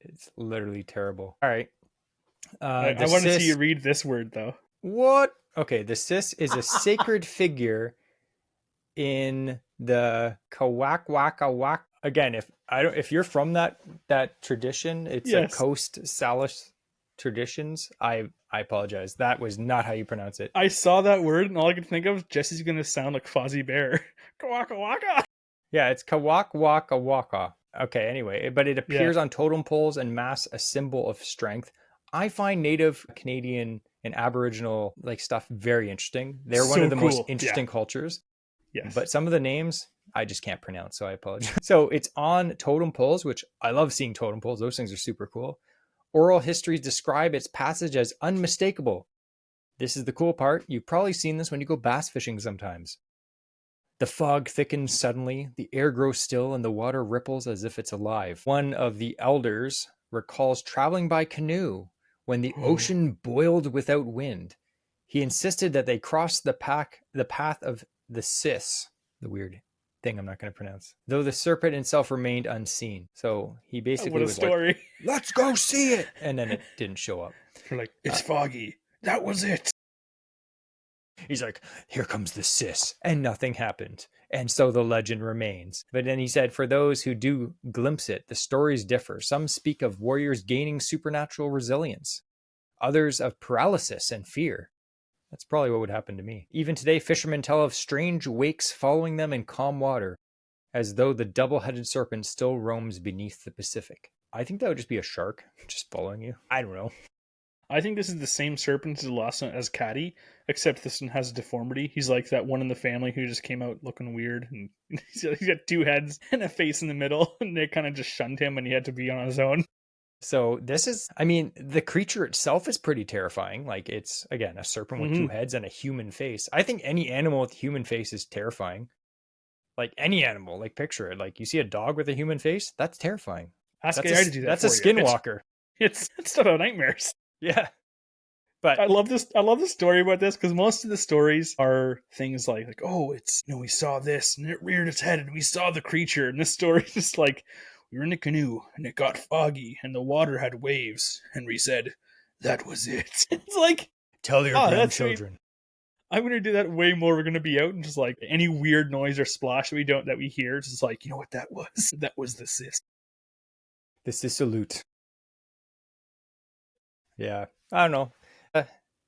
it's literally terrible. All right. I The want to see you sis. read this word though. What? Okay, the sis is a sacred figure in the Kawakwakawak. Again, if you're from that tradition, it's a Yes, coast Salish traditions. I apologize. That was not how you pronounce it. I saw that word and all I could think of Jesse's gonna sound like Fozzie Bear. Kawaka waka. Yeah, it's Kawakwakawaka. Okay, anyway, but it Yeah, appears on totem poles and masks a symbol of strength. I find Native Canadian and Aboriginal like stuff very interesting. They're one of so the most cool. Yeah. interesting cultures. Yes. But some of the names I just can't pronounce, so I apologize. So it's on totem poles, which I love seeing totem poles. Those things are super cool. Oral histories describe its passage as unmistakable. This is the cool part. You've probably seen this when you go bass fishing sometimes. The fog thickens suddenly, the air grows still, and the water ripples as if it's alive. One of the elders recalls traveling by canoe when the Oh, ocean boiled without wind. He insisted that they cross the path of the Sis, the weird thing I'm not going to pronounce, though the serpent itself remained unseen. So he what basically a was like, story. let's go see it. And then it didn't show up. They're like, Uh, it's foggy. That was it. He's like, here comes the Sis. And nothing happened. And so the legend remains. But then he said, for those who do glimpse it, the stories differ. Some speak of warriors gaining supernatural resilience, others of paralysis and fear. That's probably what would happen to me. Even today, fishermen tell of strange wakes following them in calm water, as though the double-headed serpent still roams beneath the Pacific. I think that would just be a shark just following you. I don't know. I think this is the same serpent as the last one as Caddy, except this one has a deformity. He's like that one in the family who just came out looking weird, and he's got two heads and a face in the middle, and they kind of just shunned him, and he had to be on his own. So this is, I mean, the creature itself is pretty terrifying. Like it's, again, a serpent with two Mm-hmm. heads and a human face. I think any animal with a human face is terrifying. Like any animal, like picture it. Like you see a dog with a human face, that's terrifying. Ask That's AI to do that that's a for you. skinwalker. It's stuff out nightmares. Yeah. But I love this. I love the story about this because most of the stories are things like oh, it's we saw this and it reared its head and we saw the creature. And this story is just like we were in a canoe and it got foggy and the water had waves and we said that was it. It's like tell your oh, that's sweet. grandchildren. I'm gonna do that way more. We're gonna be out and just like any weird noise or splash that we hear. It's just like you know what that was. That was the sis. This is salute. Yeah. I don't know.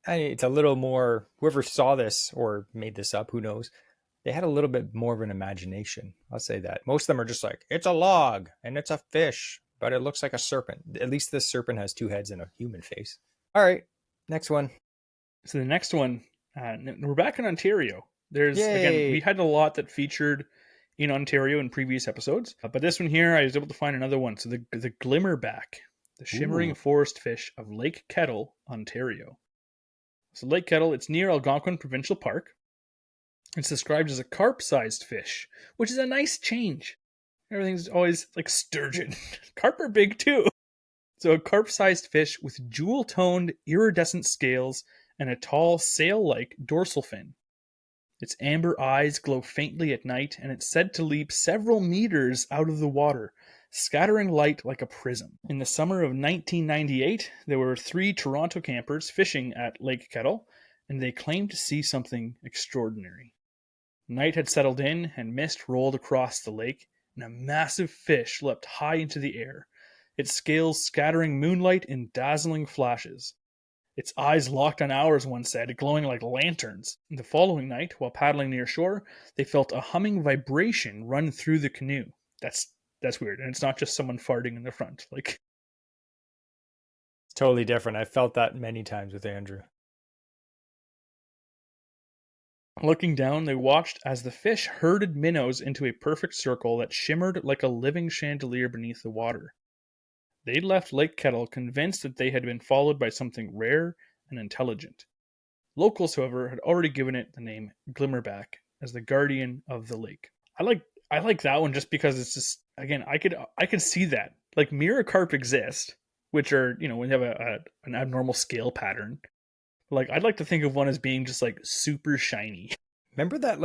It's a little more, whoever saw this or made this up, who knows? They had a little bit more of an imagination. I'll say that. Most of them are just like, it's a log and it's a fish, but it looks like a serpent. At least this serpent has two heads and a human face. All right. Next one. So the next one, we're back in Ontario. There's again, Yay. we had a lot that featured in Ontario in previous episodes, but this one here, I was able to find another one. So the glimmerback, the shimmering Ooh. forest fish of Lake Kettle, Ontario. So Lake Kettle, it's near Algonquin Provincial Park. It's described as a carp-sized fish, which is a nice change. Everything's always like sturgeon. Carp are big too. So a carp-sized fish with jewel-toned, iridescent scales and a tall, sail-like dorsal fin. Its amber eyes glow faintly at night, and it's said to leap several meters out of the water, scattering light like a prism. In the summer of 1998, there were 3 Toronto campers fishing at Lake Kettle, and they claimed to see something extraordinary. Night had settled in, and mist rolled across the lake, and a massive fish leapt high into the air, its scales scattering moonlight in dazzling flashes. Its eyes locked on ours, one said, glowing like lanterns. The following night, while paddling near shore, they felt a humming vibration run through the canoe. That's that's weird. And it's not just someone farting in the front. Like, It's totally different. I felt that many times with Andrew. looking down, they watched as the fish herded minnows into a perfect circle that shimmered like a living chandelier beneath the water. They left Lake Kettle convinced that they had been followed by something rare and intelligent. Locals, however, had already given it the name Glimmerback as the guardian of the lake. I like that one just because it's just, again, I could see that. Like, mirror carp exist, which are, you know, when you have an abnormal scale pattern. Like, I'd like to think of one as being just like super shiny. Remember that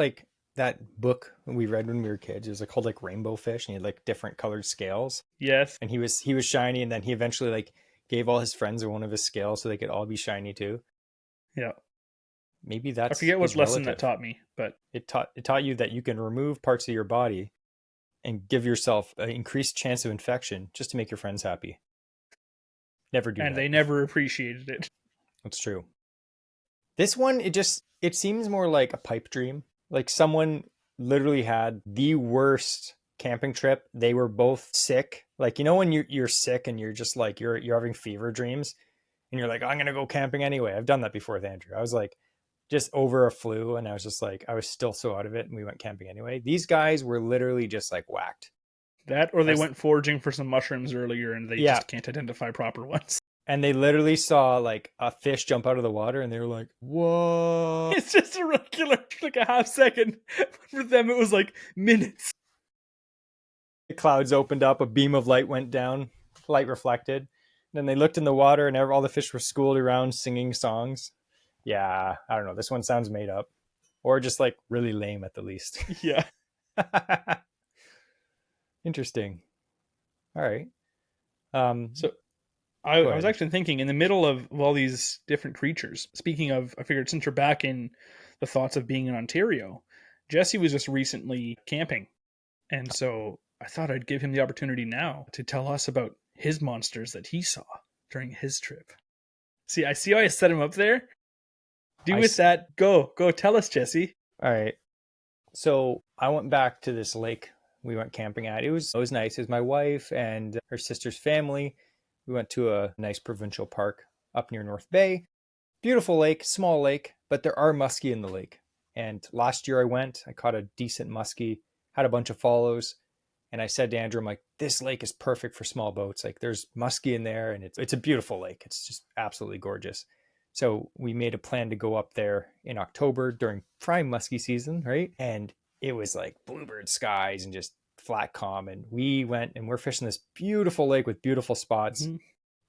that book we read when we were kids? It was like called like Rainbow Fish, and he had like different colored scales. Yes. And he was shiny, and then he eventually like gave all his friends one of his scales so they could all be shiny too. Yeah. Maybe I that's forget what his lesson relative. that taught me, but It taught you that you can remove parts of your body and give yourself an increased chance of infection just to make your friends happy. Never do and that. they never appreciated it. That's true. This one, it seems more like a pipe dream. Like someone literally had the worst camping trip. They were both sick. Like, you know when you're sick and you're just like you're having fever dreams and you're like, I'm gonna go camping anyway. I've done that before with Andrew. I was like just over a flu and I was just like I was still so out of it and we went camping anyway. These guys were literally just like whacked. That, or they That's, went foraging for some mushrooms earlier and they yeah. just can't identify proper ones. And they literally saw like a fish jump out of the water and they were like, whoa. It's just a regular, like a half second. For them, it was like minutes. The clouds opened up, a beam of light went down, light reflected. Then they looked in the water and all the fish were schooled around singing songs. Yeah, I don't know. This one sounds made up or just like really lame at the least. Yeah. Interesting. All right. So Go I was ahead. actually thinking in the middle of all these different creatures. Speaking of, I figured since you're back in the thoughts of being in Ontario, Jesse was just recently camping. And so I thought I'd give him the opportunity now to tell us about his monsters that he saw during his trip. See, I see how I set him up there. Do I with that. Go tell us, Jesse. All right. So I went back to this lake we went camping at. It was nice. It was my wife and her sister's family. We went to a nice provincial park up near North Bay. Beautiful lake, small lake, but there are muskie in the lake. And last year I went, I caught a decent muskie, had a bunch of follows. And I said to Andrew, I'm like, this lake is perfect for small boats. Like there's muskie in there and it's a beautiful lake. It's just absolutely gorgeous. So we made a plan to go up there in October during prime muskie season, right? And it was like bluebird skies and just flat calm. And we went and we're fishing this beautiful lake with beautiful spots. Mm-hmm.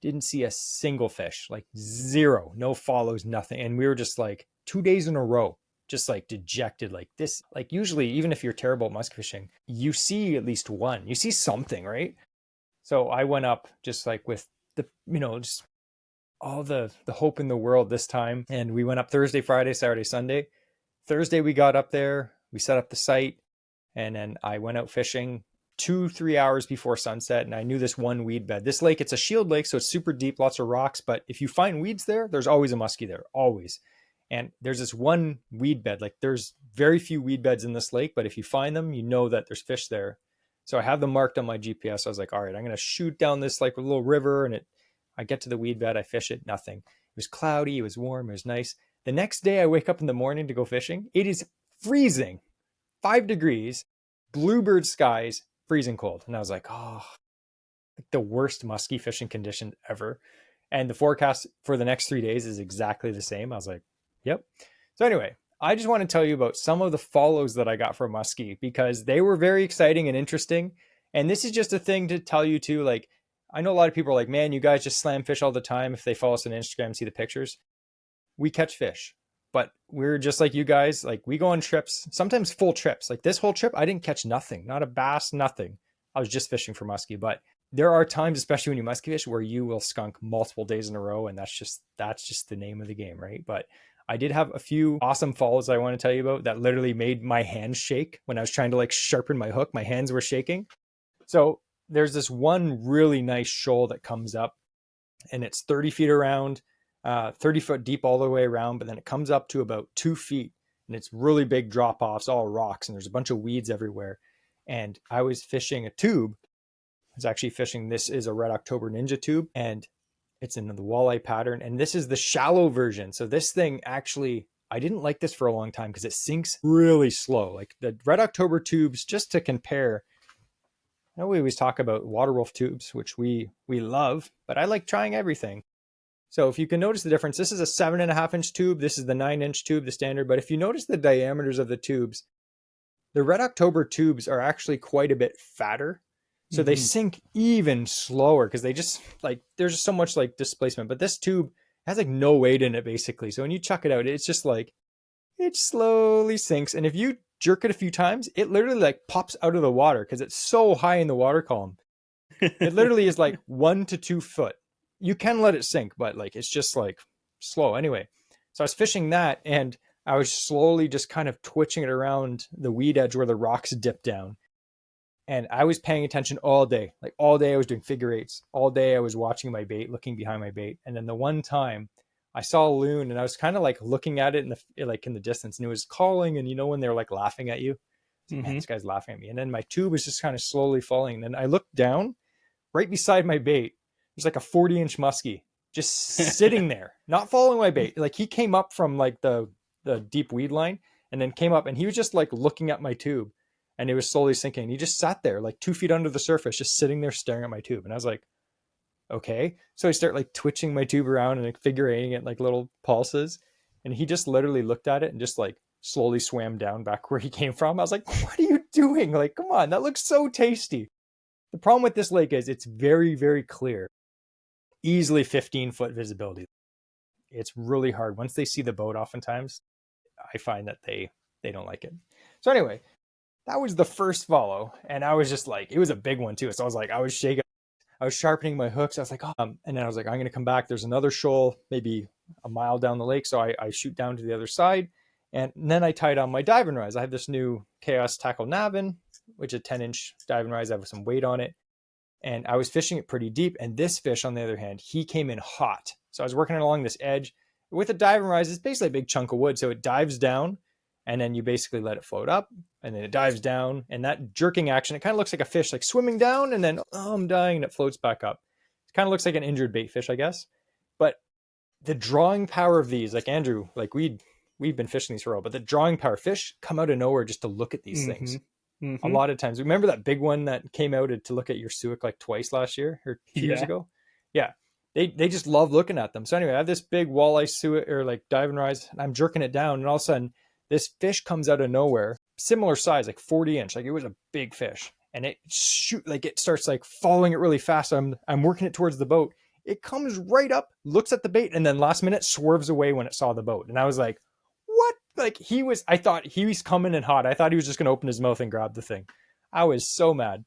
Didn't see a single fish, like zero, no follows, nothing. And we were just like 2 days in a row, just like dejected, like this. Like usually, even if you're terrible at musky fishing, you see at least one, you see something, right? So I went up just like with just all the hope in the world this time. And we went up Thursday, Friday, Saturday, Sunday. Thursday, we got up there, we set up the site, and then I went out fishing 2-3 hours before sunset. And I knew this one weed bed. This lake, it's a shield lake, so it's super deep, lots of rocks. But if you find weeds there, there's always a muskie there, always. And there's this one weed bed. Like there's very few weed beds in this lake, but if you find them, you know that there's fish there. So I have them marked on my GPS. I was like, all right, I'm going to shoot down this like a little river. And I get to the weed bed, I fish it, nothing. It was cloudy, it was warm, it was nice. The next day I wake up in the morning to go fishing. It is freezing, 5 degrees, bluebird skies, freezing cold. And I was like, oh, the worst muskie fishing condition ever. And the forecast for the next 3 days is exactly the same. I was like, yep. So anyway, I just want to tell you about some of the follows that I got for muskie because they were very exciting and interesting. And this is just a thing to tell you too, like, I know a lot of people are like, man, you guys just slam fish all the time. If they follow us on Instagram and see the pictures, we catch fish, but we're just like you guys. Like we go on trips, sometimes full trips. Like this whole trip, I didn't catch nothing, not a bass, nothing. I was just fishing for muskie. But there are times, especially when you muskie fish, where you will skunk multiple days in a row. And that's just the name of the game, right? But I did have a few awesome follows I want to tell you about that literally made my hands shake when I was trying to like sharpen my hook. My hands were shaking. So there's this one really nice shoal that comes up and it's 30 feet around, 30 foot deep all the way around, but then it comes up to about 2 feet and it's really big drop offs, all rocks. And there's a bunch of weeds everywhere. And I was fishing a tube was actually fishing. This is a Red October Ninja tube, and it's in the walleye pattern. And this is the shallow version. So this thing actually, I didn't like this for a long time because it sinks really slow. Like the Red October tubes, just to compare, I know we always talk about water wolf tubes, which we love, but I like trying everything. So if you can notice the difference, this is a 7.5-inch tube. This is the 9-inch tube, the standard. But if you notice the diameters of the tubes, the Red October tubes are actually quite a bit fatter. So they sink even slower because they just like, there's just so much like displacement. But this tube has like no weight in it basically. So when you chuck it out, it's just like, it slowly sinks. And if you jerk it a few times, it literally like pops out of the water because it's so high in the water column. It literally is like 1 to 2 foot. You can let it sink, but like it's just like slow. Anyway, so I was fishing that and I was slowly just kind of twitching it around the weed edge where the rocks dip down. And I was paying attention all day. Like all day I was doing figure eights. All day I was watching my bait, looking behind my bait. And then the one time I saw a loon and I was kind of like looking at it in the distance, and it was calling. And you know when they're like laughing at you? Like, man, this guy's laughing at me. And then my tube was just kind of slowly falling. And then I looked down right beside my bait. There's like a 40-inch musky just sitting there, not following my bait. Like he came up from like the deep weed line and then came up and he was just like looking at my tube and it was slowly sinking. He just sat there like 2 feet under the surface, just sitting there staring at my tube. And I was like, okay. So I start like twitching my tube around and like figure eighting it like little pulses. And he just literally looked at it and just like slowly swam down back where he came from. I was like, what are you doing? Like, come on, that looks so tasty. The problem with this lake is it's very, very clear. Easily 15-foot visibility. It's really hard. Once they see the boat, oftentimes, I find that they don't like it. So anyway, that was the first follow. And I was just like, it was a big one too. So I was like, I was shaking. I was sharpening my hooks. I was like, and then I was like, I'm going to come back. There's another shoal, maybe a mile down the lake. So I shoot down to the other side. And then I tied on my diving rise. I have this new Chaos Tackle Navin, which is a 10-inch diving rise. I have some weight on it. And I was fishing it pretty deep. And this fish, on the other hand, he came in hot. So I was working it along this edge. With a diving rise, it's basically a big chunk of wood. So it dives down, and then you basically let it float up, and then it dives down. And that jerking action, it kind of looks like a fish like swimming down, and then, oh, I'm dying, and it floats back up. It kind of looks like an injured bait fish, I guess. But the drawing power of these, like Andrew, like we've been fishing these for a while, but the drawing power, fish come out of nowhere just to look at these things. A lot of times. Remember that big one that came out to look at your suic like twice last year or 2 years ago? Yeah. They just love looking at them. So anyway, I have this big walleye suic or like diving rise, and I'm jerking it down, and all of a sudden this fish comes out of nowhere, similar size, like 40-inch. Like it was a big fish. And it starts like following it really fast. I'm working it towards the boat. It comes right up, looks at the bait, and then last minute swerves away when it saw the boat. And I was like, what? Like I thought he was coming in hot. I thought he was just going to open his mouth and grab the thing. I was so mad.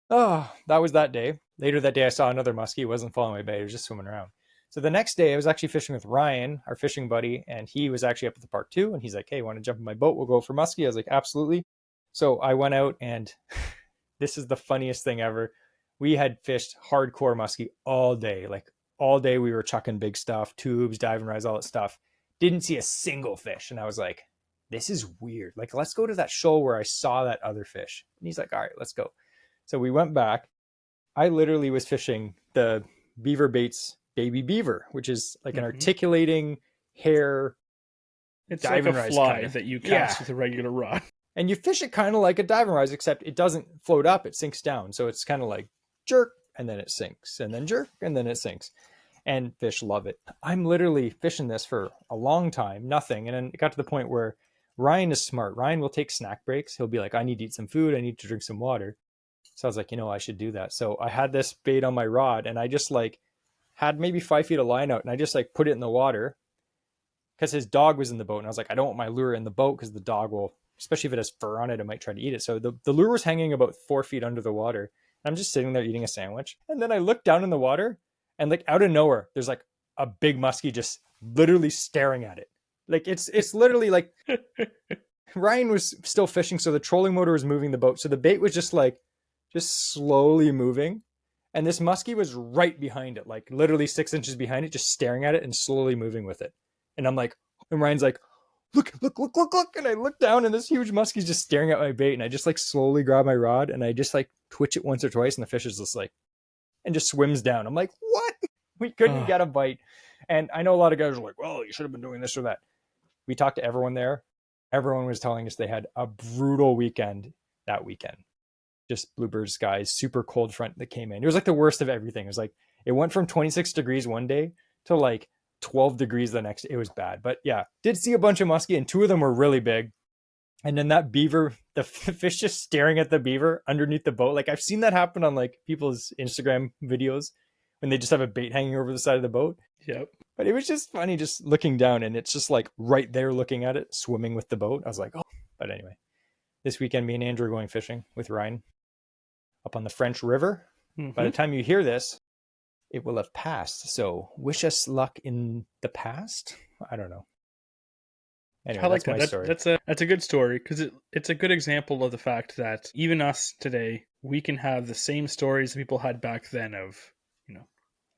Oh, that was that day. Later that day, I saw another muskie. He wasn't following my bait. He was just swimming around. So the next day I was actually fishing with Ryan, our fishing buddy, and he was actually up at the park too. And he's like, hey, want to jump in my boat? We'll go for muskie. I was like, absolutely. So I went out, and this is the funniest thing ever. We had fished hardcore muskie all day. Like all day we were chucking big stuff, tubes, diving rise, all that stuff. Didn't see a single fish. And I was like, this is weird. Like, let's go to that shoal where I saw that other fish. And he's like, all right, let's go. So we went back. I literally was fishing the Beaver Baits Baby Beaver, which is like an articulating hair. It's like a fly that you cast with a regular rod. And you fish it kind of like a diving rise, except it doesn't float up, it sinks down. So it's kind of like jerk, and then it sinks, and then jerk, and then it sinks. And fish love it. I'm literally fishing this for a long time, nothing. And then it got to the point where Ryan is smart. Ryan will take snack breaks. He'll be like, I need to eat some food. I need to drink some water. So I was like, I should do that. So I had this bait on my rod, and I just like had maybe 5 feet of line out, and I just like put it in the water because his dog was in the boat. And I was like, I don't want my lure in the boat because the dog will, especially if it has fur on it, it might try to eat it. So the lure was hanging about 4 feet under the water. I'm just sitting there eating a sandwich. And then I look down in the water, and like out of nowhere, there's like a big muskie just literally staring at it. Like it's literally like Ryan was still fishing. So the trolling motor was moving the boat. So the bait was just slowly moving. And this muskie was right behind it, like literally 6 inches behind it, just staring at it and slowly moving with it. And I'm like, and Ryan's like, look. And I look down, and this huge muskie's just staring at my bait. And I just like slowly grab my rod, and I just like twitch it once or twice, and the fish is just like, and just swims down. I'm like, what? We couldn't get a bite. And I know a lot of guys are like, well, you should have been doing this or that. We talked to everyone there. Everyone was telling us they had a brutal weekend that weekend. Just bluebird skies, super cold front that came in. It was like the worst of everything. It was like, it went from 26 degrees one day to like 12 degrees the next. It was bad. But yeah, did see a bunch of muskie, and 2 of them were really big. And then that beaver, the fish just staring at the beaver underneath the boat. Like I've seen that happen on like people's Instagram videos when they just have a bait hanging over the side of the boat. Yep. But it was just funny just looking down, and it's just like right there looking at it, swimming with the boat. I was like, oh. But anyway, this weekend, me and Andrew are going fishing with Ryan up on the French River. Mm-hmm. By the time you hear this, it will have passed. So wish us luck in the past. I don't know. Anyway, I like that's that. My story. That's a good story, because it's a good example of the fact that even us today, we can have the same stories that people had back then of, you know,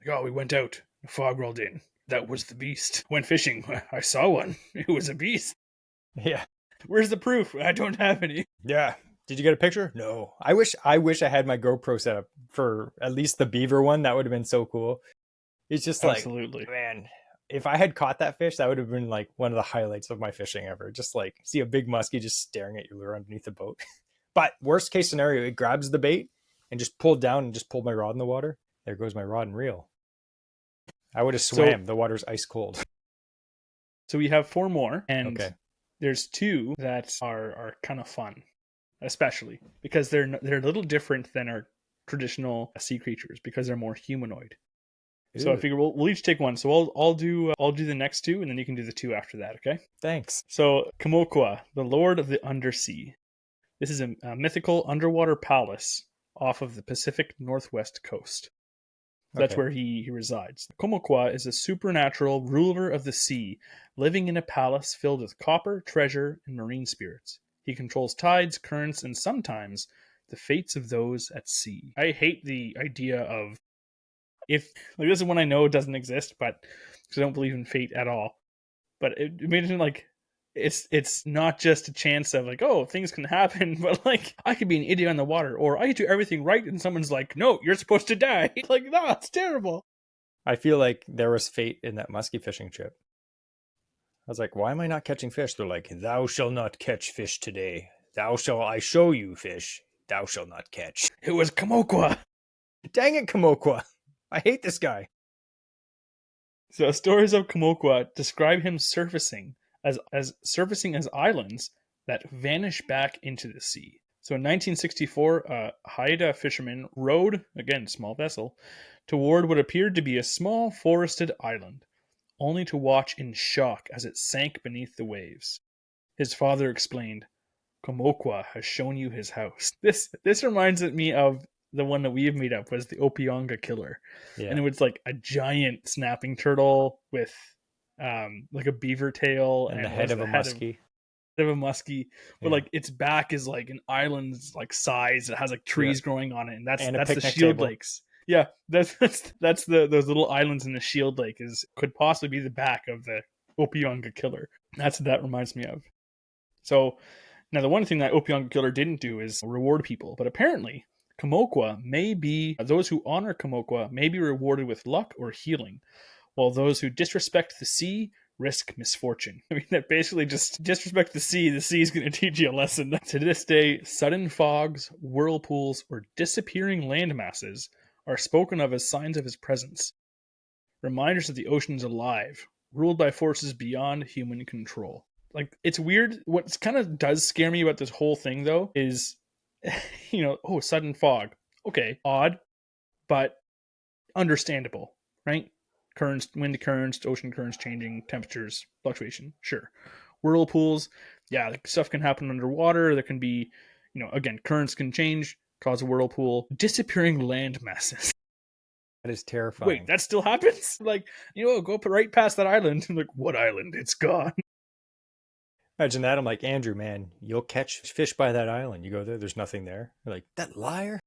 like, oh, we went out, the fog rolled in. That was the beast. Went fishing. I saw one. It was a beast. Yeah. Where's the proof? I don't have any. Yeah. Did you get a picture? No. I wish I had my GoPro set up for at least the beaver one. That would have been so cool. It's just like, absolutely, man, if I had caught that fish, that would have been like one of the highlights of my fishing ever. Just like see a big muskie just staring at your lure underneath the boat. But worst case scenario, it grabs the bait and just pulled down and just pulled my rod in the water. There goes my rod and reel. I would have swam. The water's ice cold. So we have 4 more, and there's 2 that are kind of fun, especially because they're a little different than our traditional sea creatures, because they're more humanoid. Ew. So I figure we'll each take one. So I'll do the next 2, and then you can do the 2 after that. Okay. Thanks. So Kamokwa, the Lord of the Undersea. This is a mythical underwater palace off of the Pacific Northwest coast. That's where he resides. Komokwa is a supernatural ruler of the sea, living in a palace filled with copper, treasure, and marine spirits. He controls tides, currents, and sometimes the fates of those at sea. I hate the idea of, if like, this is one I know doesn't exist, but because I don't believe in fate at all. But imagine like it's not just a chance of like, oh, things can happen, but like I could be an idiot on the water, or I could do everything right and someone's like, no, you're supposed to die. Like, no, it's terrible. I feel like there was fate in that musky fishing trip. I was like, why am I not catching fish? They're like, thou shall not catch fish today. I show you fish. Thou shall not catch. It was Kamokwa. Dang it, Kamokwa. I hate this guy. So stories of Kamokwa describe him surfacing as islands that vanish back into the sea. So in 1964, a Haida fisherman rowed, again, small vessel, toward what appeared to be a small forested island, only to watch in shock as it sank beneath the waves. His father explained, Kamokwa has shown you his house. This reminds me of the one that we have made up, was the Opionga killer. Yeah. And it was like a giant snapping turtle with like a beaver tail and the head of a muskie. But like its back is like an island's like size. It has like trees growing on it, and that's the Shield Lakes. Yeah, that's those little islands in the Shield Lake could possibly be the back of the Opionga killer. That's what that reminds me of. So now the one thing that Opionga killer didn't do is reward people, but apparently those who honor Kamokwa may be rewarded with luck or healing, while those who disrespect the sea risk misfortune. I mean, that basically just disrespect the sea is going to teach you a lesson. To this day, sudden fogs, whirlpools, or disappearing land masses are spoken of as signs of his presence. Reminders that the ocean is alive, ruled by forces beyond human control. Like, it's weird. What kind of does scare me about this whole thing, though, is, sudden fog. Okay, odd, but understandable, right? Currents, wind currents, ocean currents changing, temperatures, fluctuation, sure. Whirlpools, yeah, stuff can happen underwater. There can be, again, currents can change, cause a whirlpool. Disappearing land masses. That is terrifying. Wait, that still happens? Like, go right past that island. I'm like, what island? It's gone. Imagine that. I'm like, Andrew, man, you'll catch fish by that island. You go there, there's nothing there. You're like, that liar.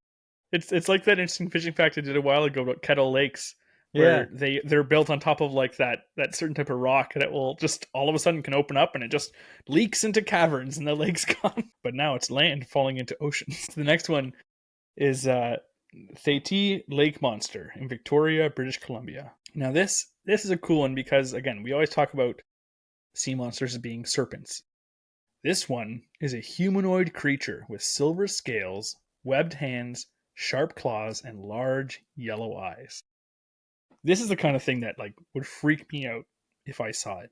It's like that interesting fishing fact I did a while ago about Kettle Lakes. Where they're built on top of like that certain type of rock that will just all of a sudden can open up and it just leaks into caverns and the lake's gone. But now it's land falling into oceans. The next one is Thetis Lake Monster in Victoria, British Columbia. Now this is a cool one because, again, we always talk about sea monsters as being serpents. This one is a humanoid creature with silver scales, webbed hands, sharp claws, and large yellow eyes. This is the kind of thing that like would freak me out if I saw it.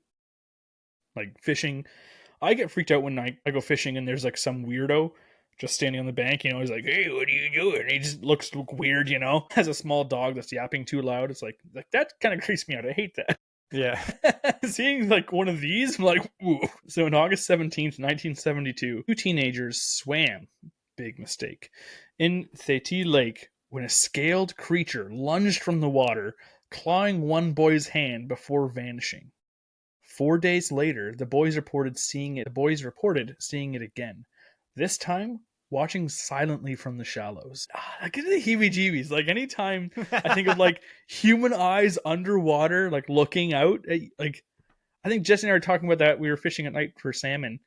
Like fishing, I get freaked out when I go fishing and there's like some weirdo just standing on the bank, he's like, "Hey, what are you doing?" He just looks weird, has a small dog that's yapping too loud. It's like that kind of creeps me out. I hate that. Yeah. Seeing like one of these, I'm like, ooh. So on August 17th, 1972, two teenagers swam, big mistake, in Thetis Lake when a scaled creature lunged from the water, clawing one boy's hand before vanishing. 4 days later, the boys reported seeing it again. This time, watching silently from the shallows. I get the heebie-jeebies. Like anytime I think of like human eyes underwater, like looking out. Like I think Jesse and I were talking about that. We were fishing at night for salmon,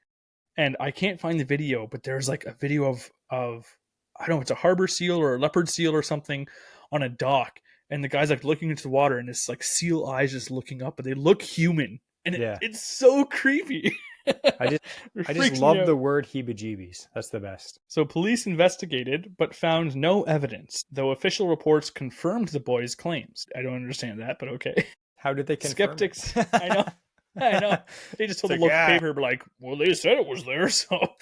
and I can't find the video, but there's like a video of I don't know, it's a harbor seal or a leopard seal or something on a dock, and the guy's like looking into the water, and it's like seal eyes just looking up, but they look human, and it's so creepy. I just love the word heebie-jeebies. That's the best. So police investigated, but found no evidence, though official reports confirmed the boys' claims. I don't understand that, but okay. How did they confirm Skeptics, I know. They just told the local paper, like, well, they said it was there, so.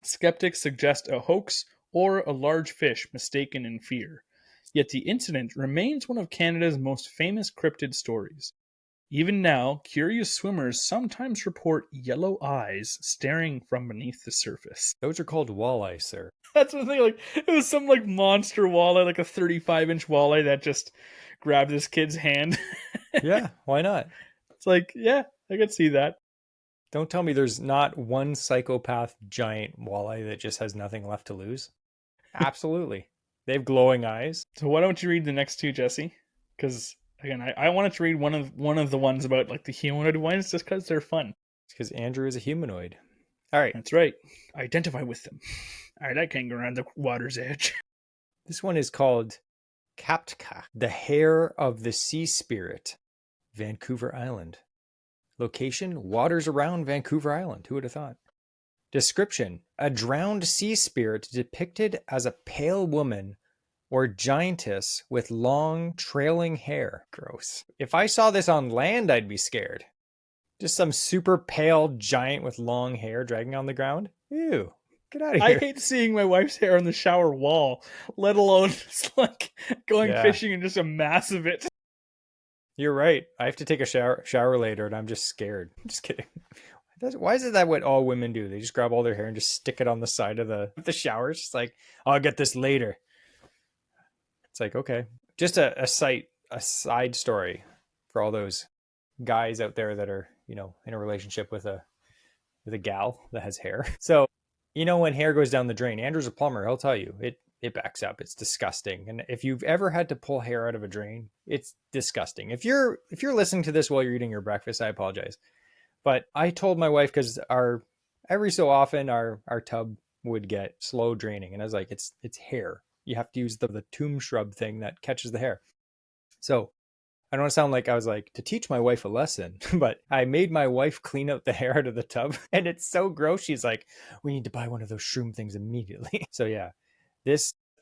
Skeptics suggest a hoax or a large fish mistaken in fear. Yet the incident remains one of Canada's most famous cryptid stories. Even now, curious swimmers sometimes report yellow eyes staring from beneath the surface. Those are called walleye, sir. That's the thing. Like, it was some like monster walleye, like a 35-inch walleye that just grabbed this kid's hand. Yeah, why not? It's like, yeah, I could see that. Don't tell me there's not one psychopath giant walleye that just has nothing left to lose. Absolutely. They have glowing eyes. So why don't you read the next two, Jesse? Because again, I wanted to read one of the ones about like the humanoid ones just because they're fun. It's because Andrew is a humanoid. All right. That's right. Identify with them. All right, I can't go around the water's edge. This one is called Kaptka, the hair of the sea spirit, Vancouver Island. Location, waters around Vancouver Island. Who would have thought? Description, a drowned sea spirit depicted as a pale woman or giantess with long, trailing hair. Gross. If I saw this on land, I'd be scared. Just some super pale giant with long hair dragging on the ground? Ew. Get out of here. I hate seeing my wife's hair on the shower wall, let alone just like going fishing and just a mass of it. You're right. I have to take a shower later and I'm just scared. I'm just kidding. Why is it that what all women do? They just grab all their hair and just stick it on the side of the shower. It's just like, oh, I'll get this later. It's like, okay. Just a side story for all those guys out there that are, in a relationship with a gal that has hair. So, when hair goes down the drain, Andrew's a plumber. He'll tell you it backs up. It's disgusting. And if you've ever had to pull hair out of a drain, it's disgusting. If you're listening to this while you're eating your breakfast, I apologize. But I told my wife, because every so often our tub would get slow draining. And I was like, it's hair. You have to use the tomb shrub thing that catches the hair. So I don't want to sound like I was like, to teach my wife a lesson, but I made my wife clean out the hair out of the tub. And it's so gross. She's like, we need to buy one of those shroom things immediately. So yeah,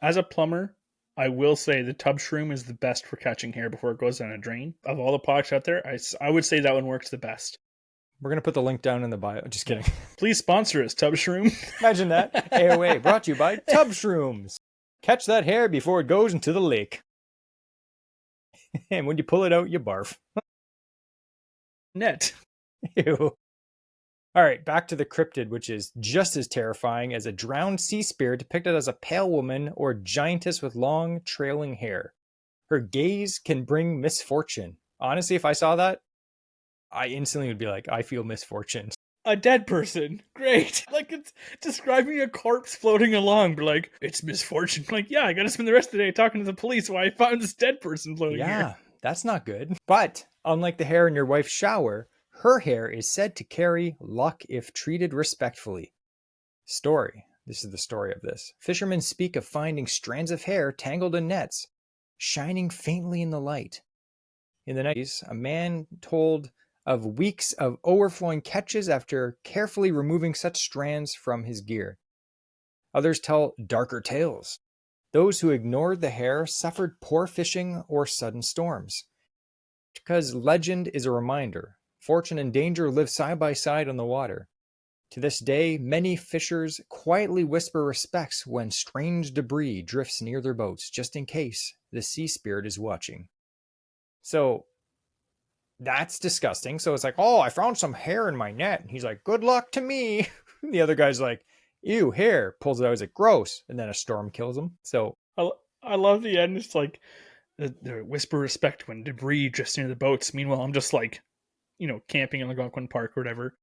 as a plumber, I will say the tub shroom is the best for catching hair before it goes down a drain. Of all the products out there, I would say that one works the best. We're going to put the link down in the bio. Just kidding. Please sponsor us, Tub Shroom. Imagine that. AOA brought to you by Tub Shrooms. Catch that hair before it goes into the lake. And when you pull it out, you barf. Net. Ew. All right, back to the cryptid, which is just as terrifying as a drowned sea spirit depicted as a pale woman or giantess with long, trailing hair. Her gaze can bring misfortune. Honestly, if I saw that, I instantly would be like, I feel misfortune. A dead person. Great. Like, it's describing a corpse floating along, but like, it's misfortune. Like, yeah, I gotta spend the rest of the day talking to the police while I found this dead person floating here. Yeah, that's not good. But unlike the hair in your wife's shower, her hair is said to carry luck if treated respectfully. Story. This is the story of this. Fishermen speak of finding strands of hair tangled in nets, shining faintly in the light. In the 90s, a man told of weeks of overflowing catches after carefully removing such strands from his gear. Others tell darker tales. Those who ignored the hair suffered poor fishing or sudden storms. Because legend is a reminder, fortune and danger live side by side on the water. To this day, many fishers quietly whisper respects when strange debris drifts near their boats, just in case the sea spirit is watching. So that's disgusting. So it's like, oh, I found some hair in my net. And he's like, good luck to me. The other guy's like, ew, hair. Pulls it out. He's like, gross. And then a storm kills him. So I love the end. It's like the whisper respect when debris drifts near the boats. Meanwhile, I'm just like, camping in Algonquin Park or whatever.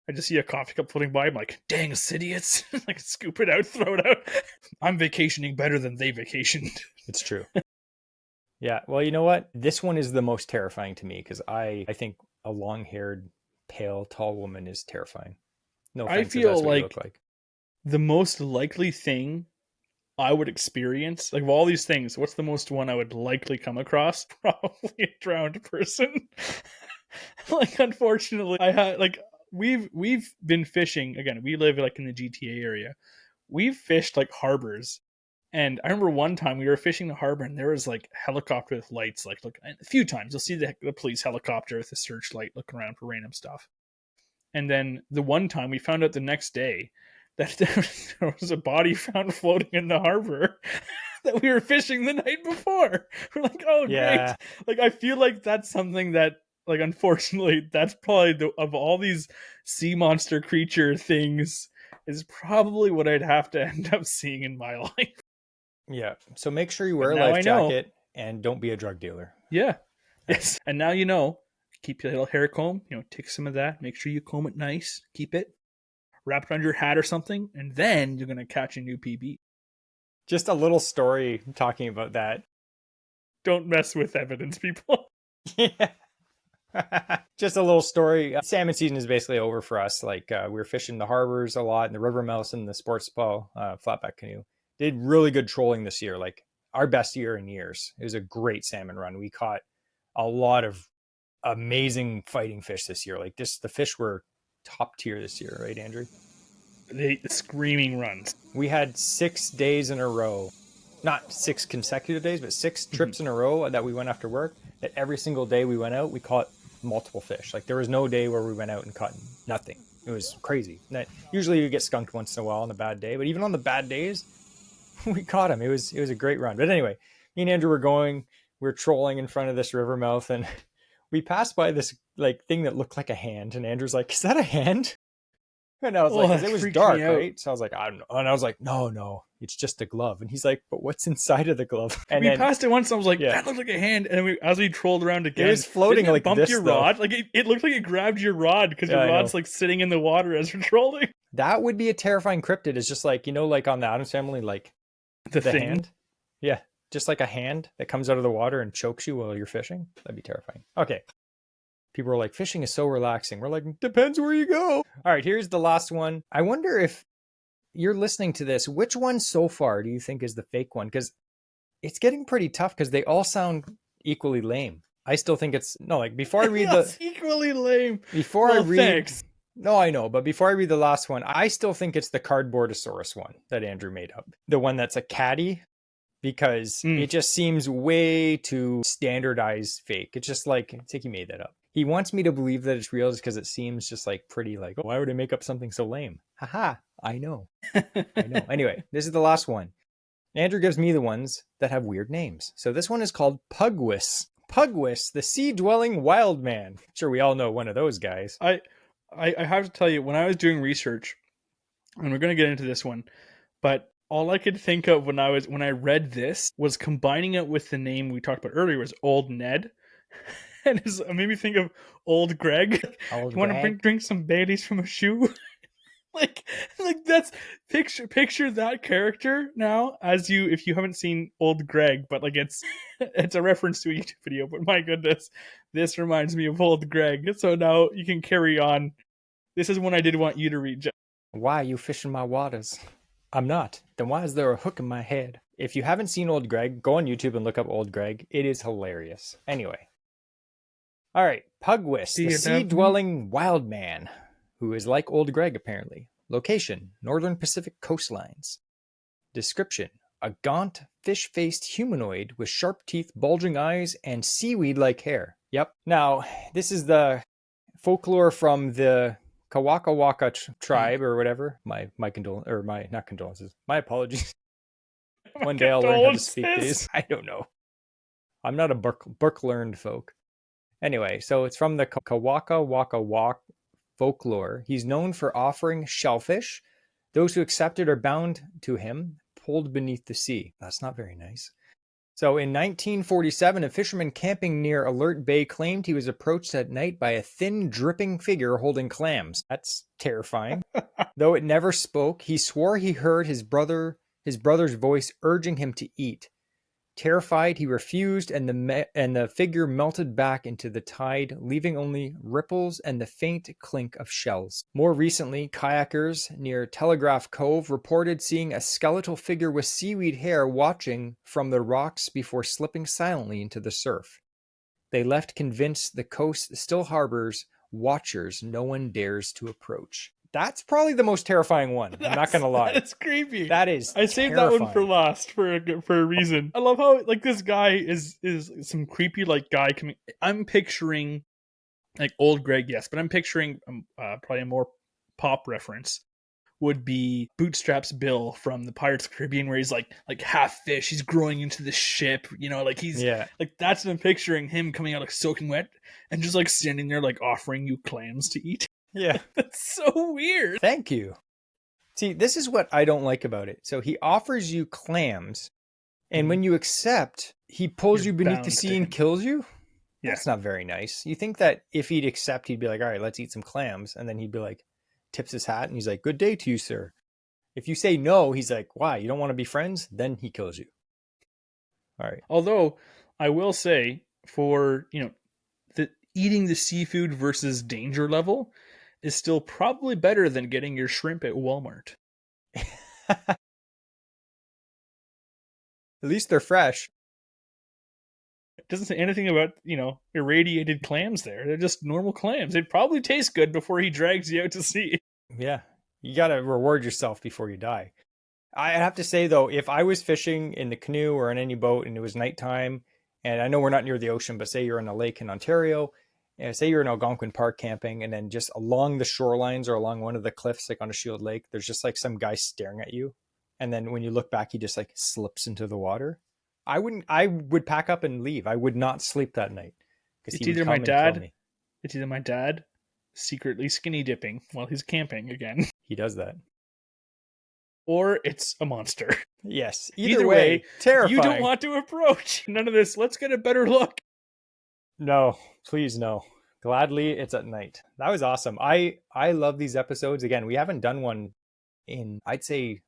I just see a coffee cup floating by. I'm like, dang, idiots. Like, scoop it out, throw it out. I'm vacationing better than they vacationed. It's true. Yeah. Well, you know what? This one is the most terrifying to me because I think a long-haired, pale, tall woman is terrifying. No offense, I feel that's what you look like. The most likely thing I would experience, like of all these things, what's the most one I would likely come across? Probably a drowned person. Like, unfortunately, I had we've been fishing again. We live like in the GTA area. We've fished like harbors, and I remember one time we were fishing the harbor, and there was like helicopter with lights. Like, look, a few times you'll see the police helicopter with a searchlight looking around for random stuff. And then the one time we found out the next day that there was a body found floating in the harbor that we were fishing the night before. We're like, oh, yeah. Great. Like, I feel like that's something that, like, unfortunately, that's probably of all these sea monster creature things is probably what I'd have to end up seeing in my life. Yeah. So make sure you wear a life jacket and don't be a drug dealer. Yeah. Yes. And now you know. Keep your little hair comb. Take some of that. Make sure you comb it nice. Keep it. Wrap it under your hat or something. And then you're going to catch a new PB. Just a little story talking about that. Don't mess with evidence, people. Yeah. Just a little story. Salmon season is basically over for us. Like, we were fishing the harbors a lot, and the river mouse and the sports ball, flatback canoe. Did really good trolling this year. Like, our best year in years. It was a great salmon run. We caught a lot of amazing fighting fish this year. Like, the fish were top tier this year, right, Andrew? The screaming runs. We had 6 days in a row. Not 6 consecutive days, but 6 trips in a row that we went after work. That every single day we went out, we caught multiple fish. Like, there was no day where we went out and caught nothing. It was crazy. Usually you get skunked once in a while on a bad day, but even on the bad days, we caught them. It was a great run. But anyway, me and Andrew we were trolling in front of this river mouth, and we passed by this like thing that looked like a hand, and Andrew's like, is that a hand? And I was like, it was dark, right? So I was like, I don't know. And I was like, no, it's just a glove. And he's like, but what's inside of the glove? And we passed it once, and I was like, that looked like a hand. And then as we trolled around again, it was floating like bumped this, your though. rod. Like, it looked like it grabbed your rod because your rod's like sitting in the water as you're trolling. That would be a terrifying cryptid. It's just like, like on the Addams Family, like the hand. Yeah. Just like a hand that comes out of the water and chokes you while you're fishing. That'd be terrifying. Okay. People are like, fishing is so relaxing. We're like, depends where you go. All right, here's the last one. I wonder if you're listening to this, which one so far do you think is the fake one? Because it's getting pretty tough because they all sound equally lame. I still think before I read equally lame. Before I read... Thanks. No, I know. But before I read the last one, I still think it's the Cardboardosaurus one that Andrew made up. The one that's a caddy. Because it just seems way too standardized fake. It's just like, it's like he made that up. He wants me to believe that it's real just because it seems just like pretty like, why would I make up something so lame? Haha, I know. I know. Anyway, this is the last one. Andrew gives me the ones that have weird names. So this one is called Pugwis. Pugwis, the sea-dwelling wild man. Sure, we all know one of those guys. I have to tell you, when I was doing research, and we're going to get into this one, but all I could think of when I read this was combining it with the name we talked about earlier, was Old Ned. And it made me think of Old Greg. You want to drink some Baileys from a shoe? like that's picture that character now if you haven't seen Old Greg, but like it's a reference to a YouTube video, but my goodness, this reminds me of Old Greg. So now you can carry on. This is one I did want you to read, Jeff. Why are you fishing my waters? I'm not. Then why is there a hook in my head? If you haven't seen Old Greg, go on YouTube and look up Old Greg. It is hilarious. Anyway. All right. Pugwis, Do the you love me? sea-dwelling wild man, who is like Old Greg apparently. Location, northern Pacific coastlines. Description, a gaunt, fish-faced humanoid with sharp teeth, bulging eyes, and seaweed-like hair. Yep. Now, this is the folklore from the Kawaka Waka tribe or whatever. Not condolences. My apologies. My One day I'll learn how to speak condolences. these. I don't know. I'm not a book learned folk. Anyway, so it's from the Kawaka Waka Walk folklore. He's known for offering shellfish. Those who accepted are bound to him, pulled beneath the sea. That's not very nice. So in 1947, a fisherman camping near Alert Bay claimed he was approached at night by a thin, dripping figure holding clams. That's terrifying. Though it never spoke, he swore he heard his brother's voice urging him to eat. Terrified, he refused, and the figure melted back into the tide, leaving only ripples and the faint clink of shells. More recently, kayakers near Telegraph Cove reported seeing a skeletal figure with seaweed hair watching from the rocks before slipping silently into the surf. They left convinced the coast still harbors watchers no one dares to approach. That's probably the most terrifying one. I'm not gonna lie. That is creepy. That is I saved that one for terrifying. last for a reason. I love how like this guy is some creepy like guy coming. I'm picturing like old Greg, yes, but I'm picturing probably a more pop reference would be Bootstraps Bill from the Pirates of the Caribbean, where he's like half fish, he's growing into the ship, you know, like he's Yeah. like that's what I'm picturing him coming out like soaking wet and just like standing there like offering you clams to eat. Yeah. That's so weird. Thank you. See, this is what I don't like about it. So he offers you clams, and when you accept, he pulls You're you beneath the bound sea to and him. kills you? Yeah. That's not very nice. You think that if he'd accept, he'd be like, all right, let's eat some clams. And then he'd be like, tips his hat, and he's like, good day to you, sir. If you say no, he's like, why? You don't want to be friends? Then he kills you. All right. Although I will say, for the eating the seafood versus danger level is still probably better than getting your shrimp at Walmart. At least they're fresh. It doesn't say anything about, irradiated clams there. They're just normal clams. They'd probably taste good before he drags you out to sea. Yeah. You got to reward yourself before you die. I have to say, though, if I was fishing in the canoe or in any boat and it was nighttime, and I know we're not near the ocean, but say you're in a lake in Ontario, say you're in Algonquin Park camping, and then just along the shorelines or along one of the cliffs, like on a Shield Lake, there's just like some guy staring at you. And then when you look back, he just like slips into the water. I would pack up and leave. I would not sleep that night because he would come and kill me. It's either my dad secretly skinny dipping while he's camping again, He does that. or it's a monster. Yes. Either way, terrifying. you don't want to approach. None of this. Let's get a better look. No, please no. Gladly, it's at night. That was awesome. I love these episodes. Again, we haven't done one in, I'd say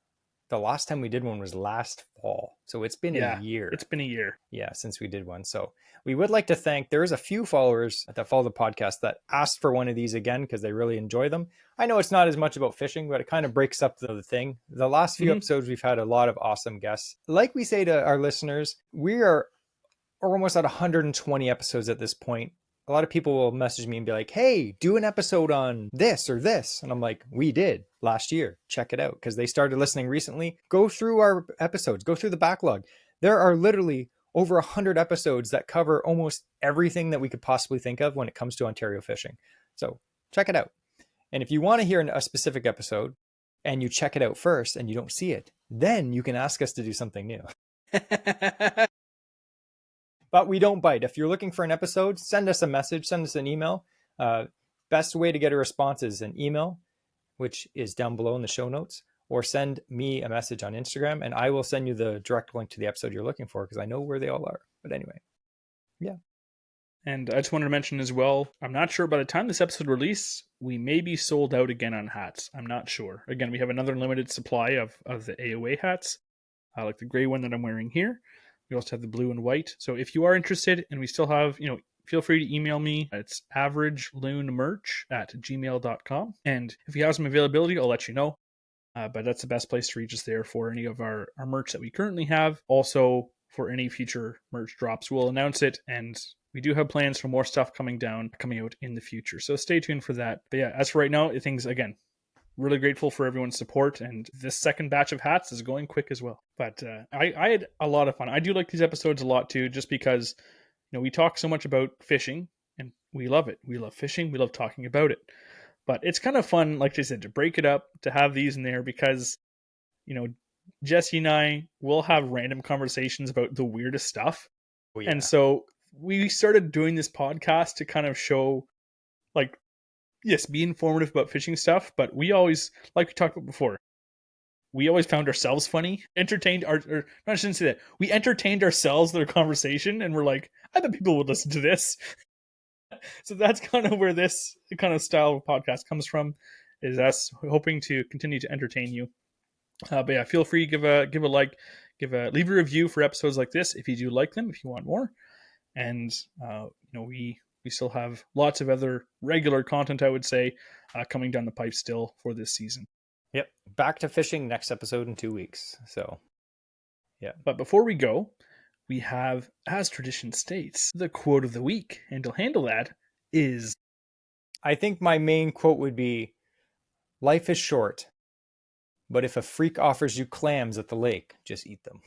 the last time we did one was last fall. So it's been a year. It's been a year. Yeah, since we did one. So we would like to thank, there is a few followers that follow the podcast that asked for one of these again because they really enjoy them. I know it's not as much about fishing, but it kind of breaks up the thing. The last few episodes, we've had a lot of awesome guests. Like we say to our listeners, we are almost at 120 episodes at this point. A lot of people will message me and be like, hey, do an episode on this or this. And I'm like, we did last year. Check it out. Because they started listening recently. Go through our episodes. Go through the backlog. There are literally over 100 episodes that cover almost everything that we could possibly think of when it comes to Ontario fishing. So check it out. And if you want to hear a specific episode and you check it out first and you don't see it, then you can ask us to do something new. But we don't bite. If you're looking for an episode, send us a message, send us an email. Best way to get a response is an email, which is down below in the show notes, or send me a message on Instagram, and I will send you the direct link to the episode you're looking for because I know where they all are. But anyway, yeah. And I just wanted to mention as well, I'm not sure by the time this episode release, we may be sold out again on hats. I'm not sure. Again, we have another limited supply of the AOA hats, like the gray one that I'm wearing here. We also have the blue and white. So if you are interested and we still have, feel free to email me. It's averageloonmerch@gmail.com. And if you have some availability, I'll let you know. But that's the best place to reach us there for any of our merch that we currently have. Also, for any future merch drops, we'll announce it, and we do have plans for more stuff coming out in the future. So stay tuned for that. But yeah, as for right now, things, again, really grateful for everyone's support, and this second batch of hats is going quick as well. But I had a lot of fun. I do like these episodes a lot too, just because we talk so much about fishing, and we love it. We love fishing. We love talking about it. But it's kind of fun, like I said, to break it up, to have these in there, because Jesse and I will have random conversations about the weirdest stuff. Oh, yeah. And so we started doing this podcast to kind of show, like, yes, be informative about fishing stuff, but we always, like we talked about before, we always found ourselves funny, or I shouldn't say that. We entertained ourselves with our conversation, and we're like, I bet people would listen to this. So that's kind of where this kind of style of podcast comes from, is us hoping to continue to entertain you. But yeah, feel free to give a like, leave a review for episodes like this if you do like them, if you want more. And we still have lots of other regular content, I would say, coming down the pipe still for this season. Yep. Back to fishing next episode in 2 weeks. So, yeah. But before we go, we have, as tradition states, the quote of the week. And to handle that is... I think my main quote would be, life is short, but if a freak offers you clams at the lake, just eat them.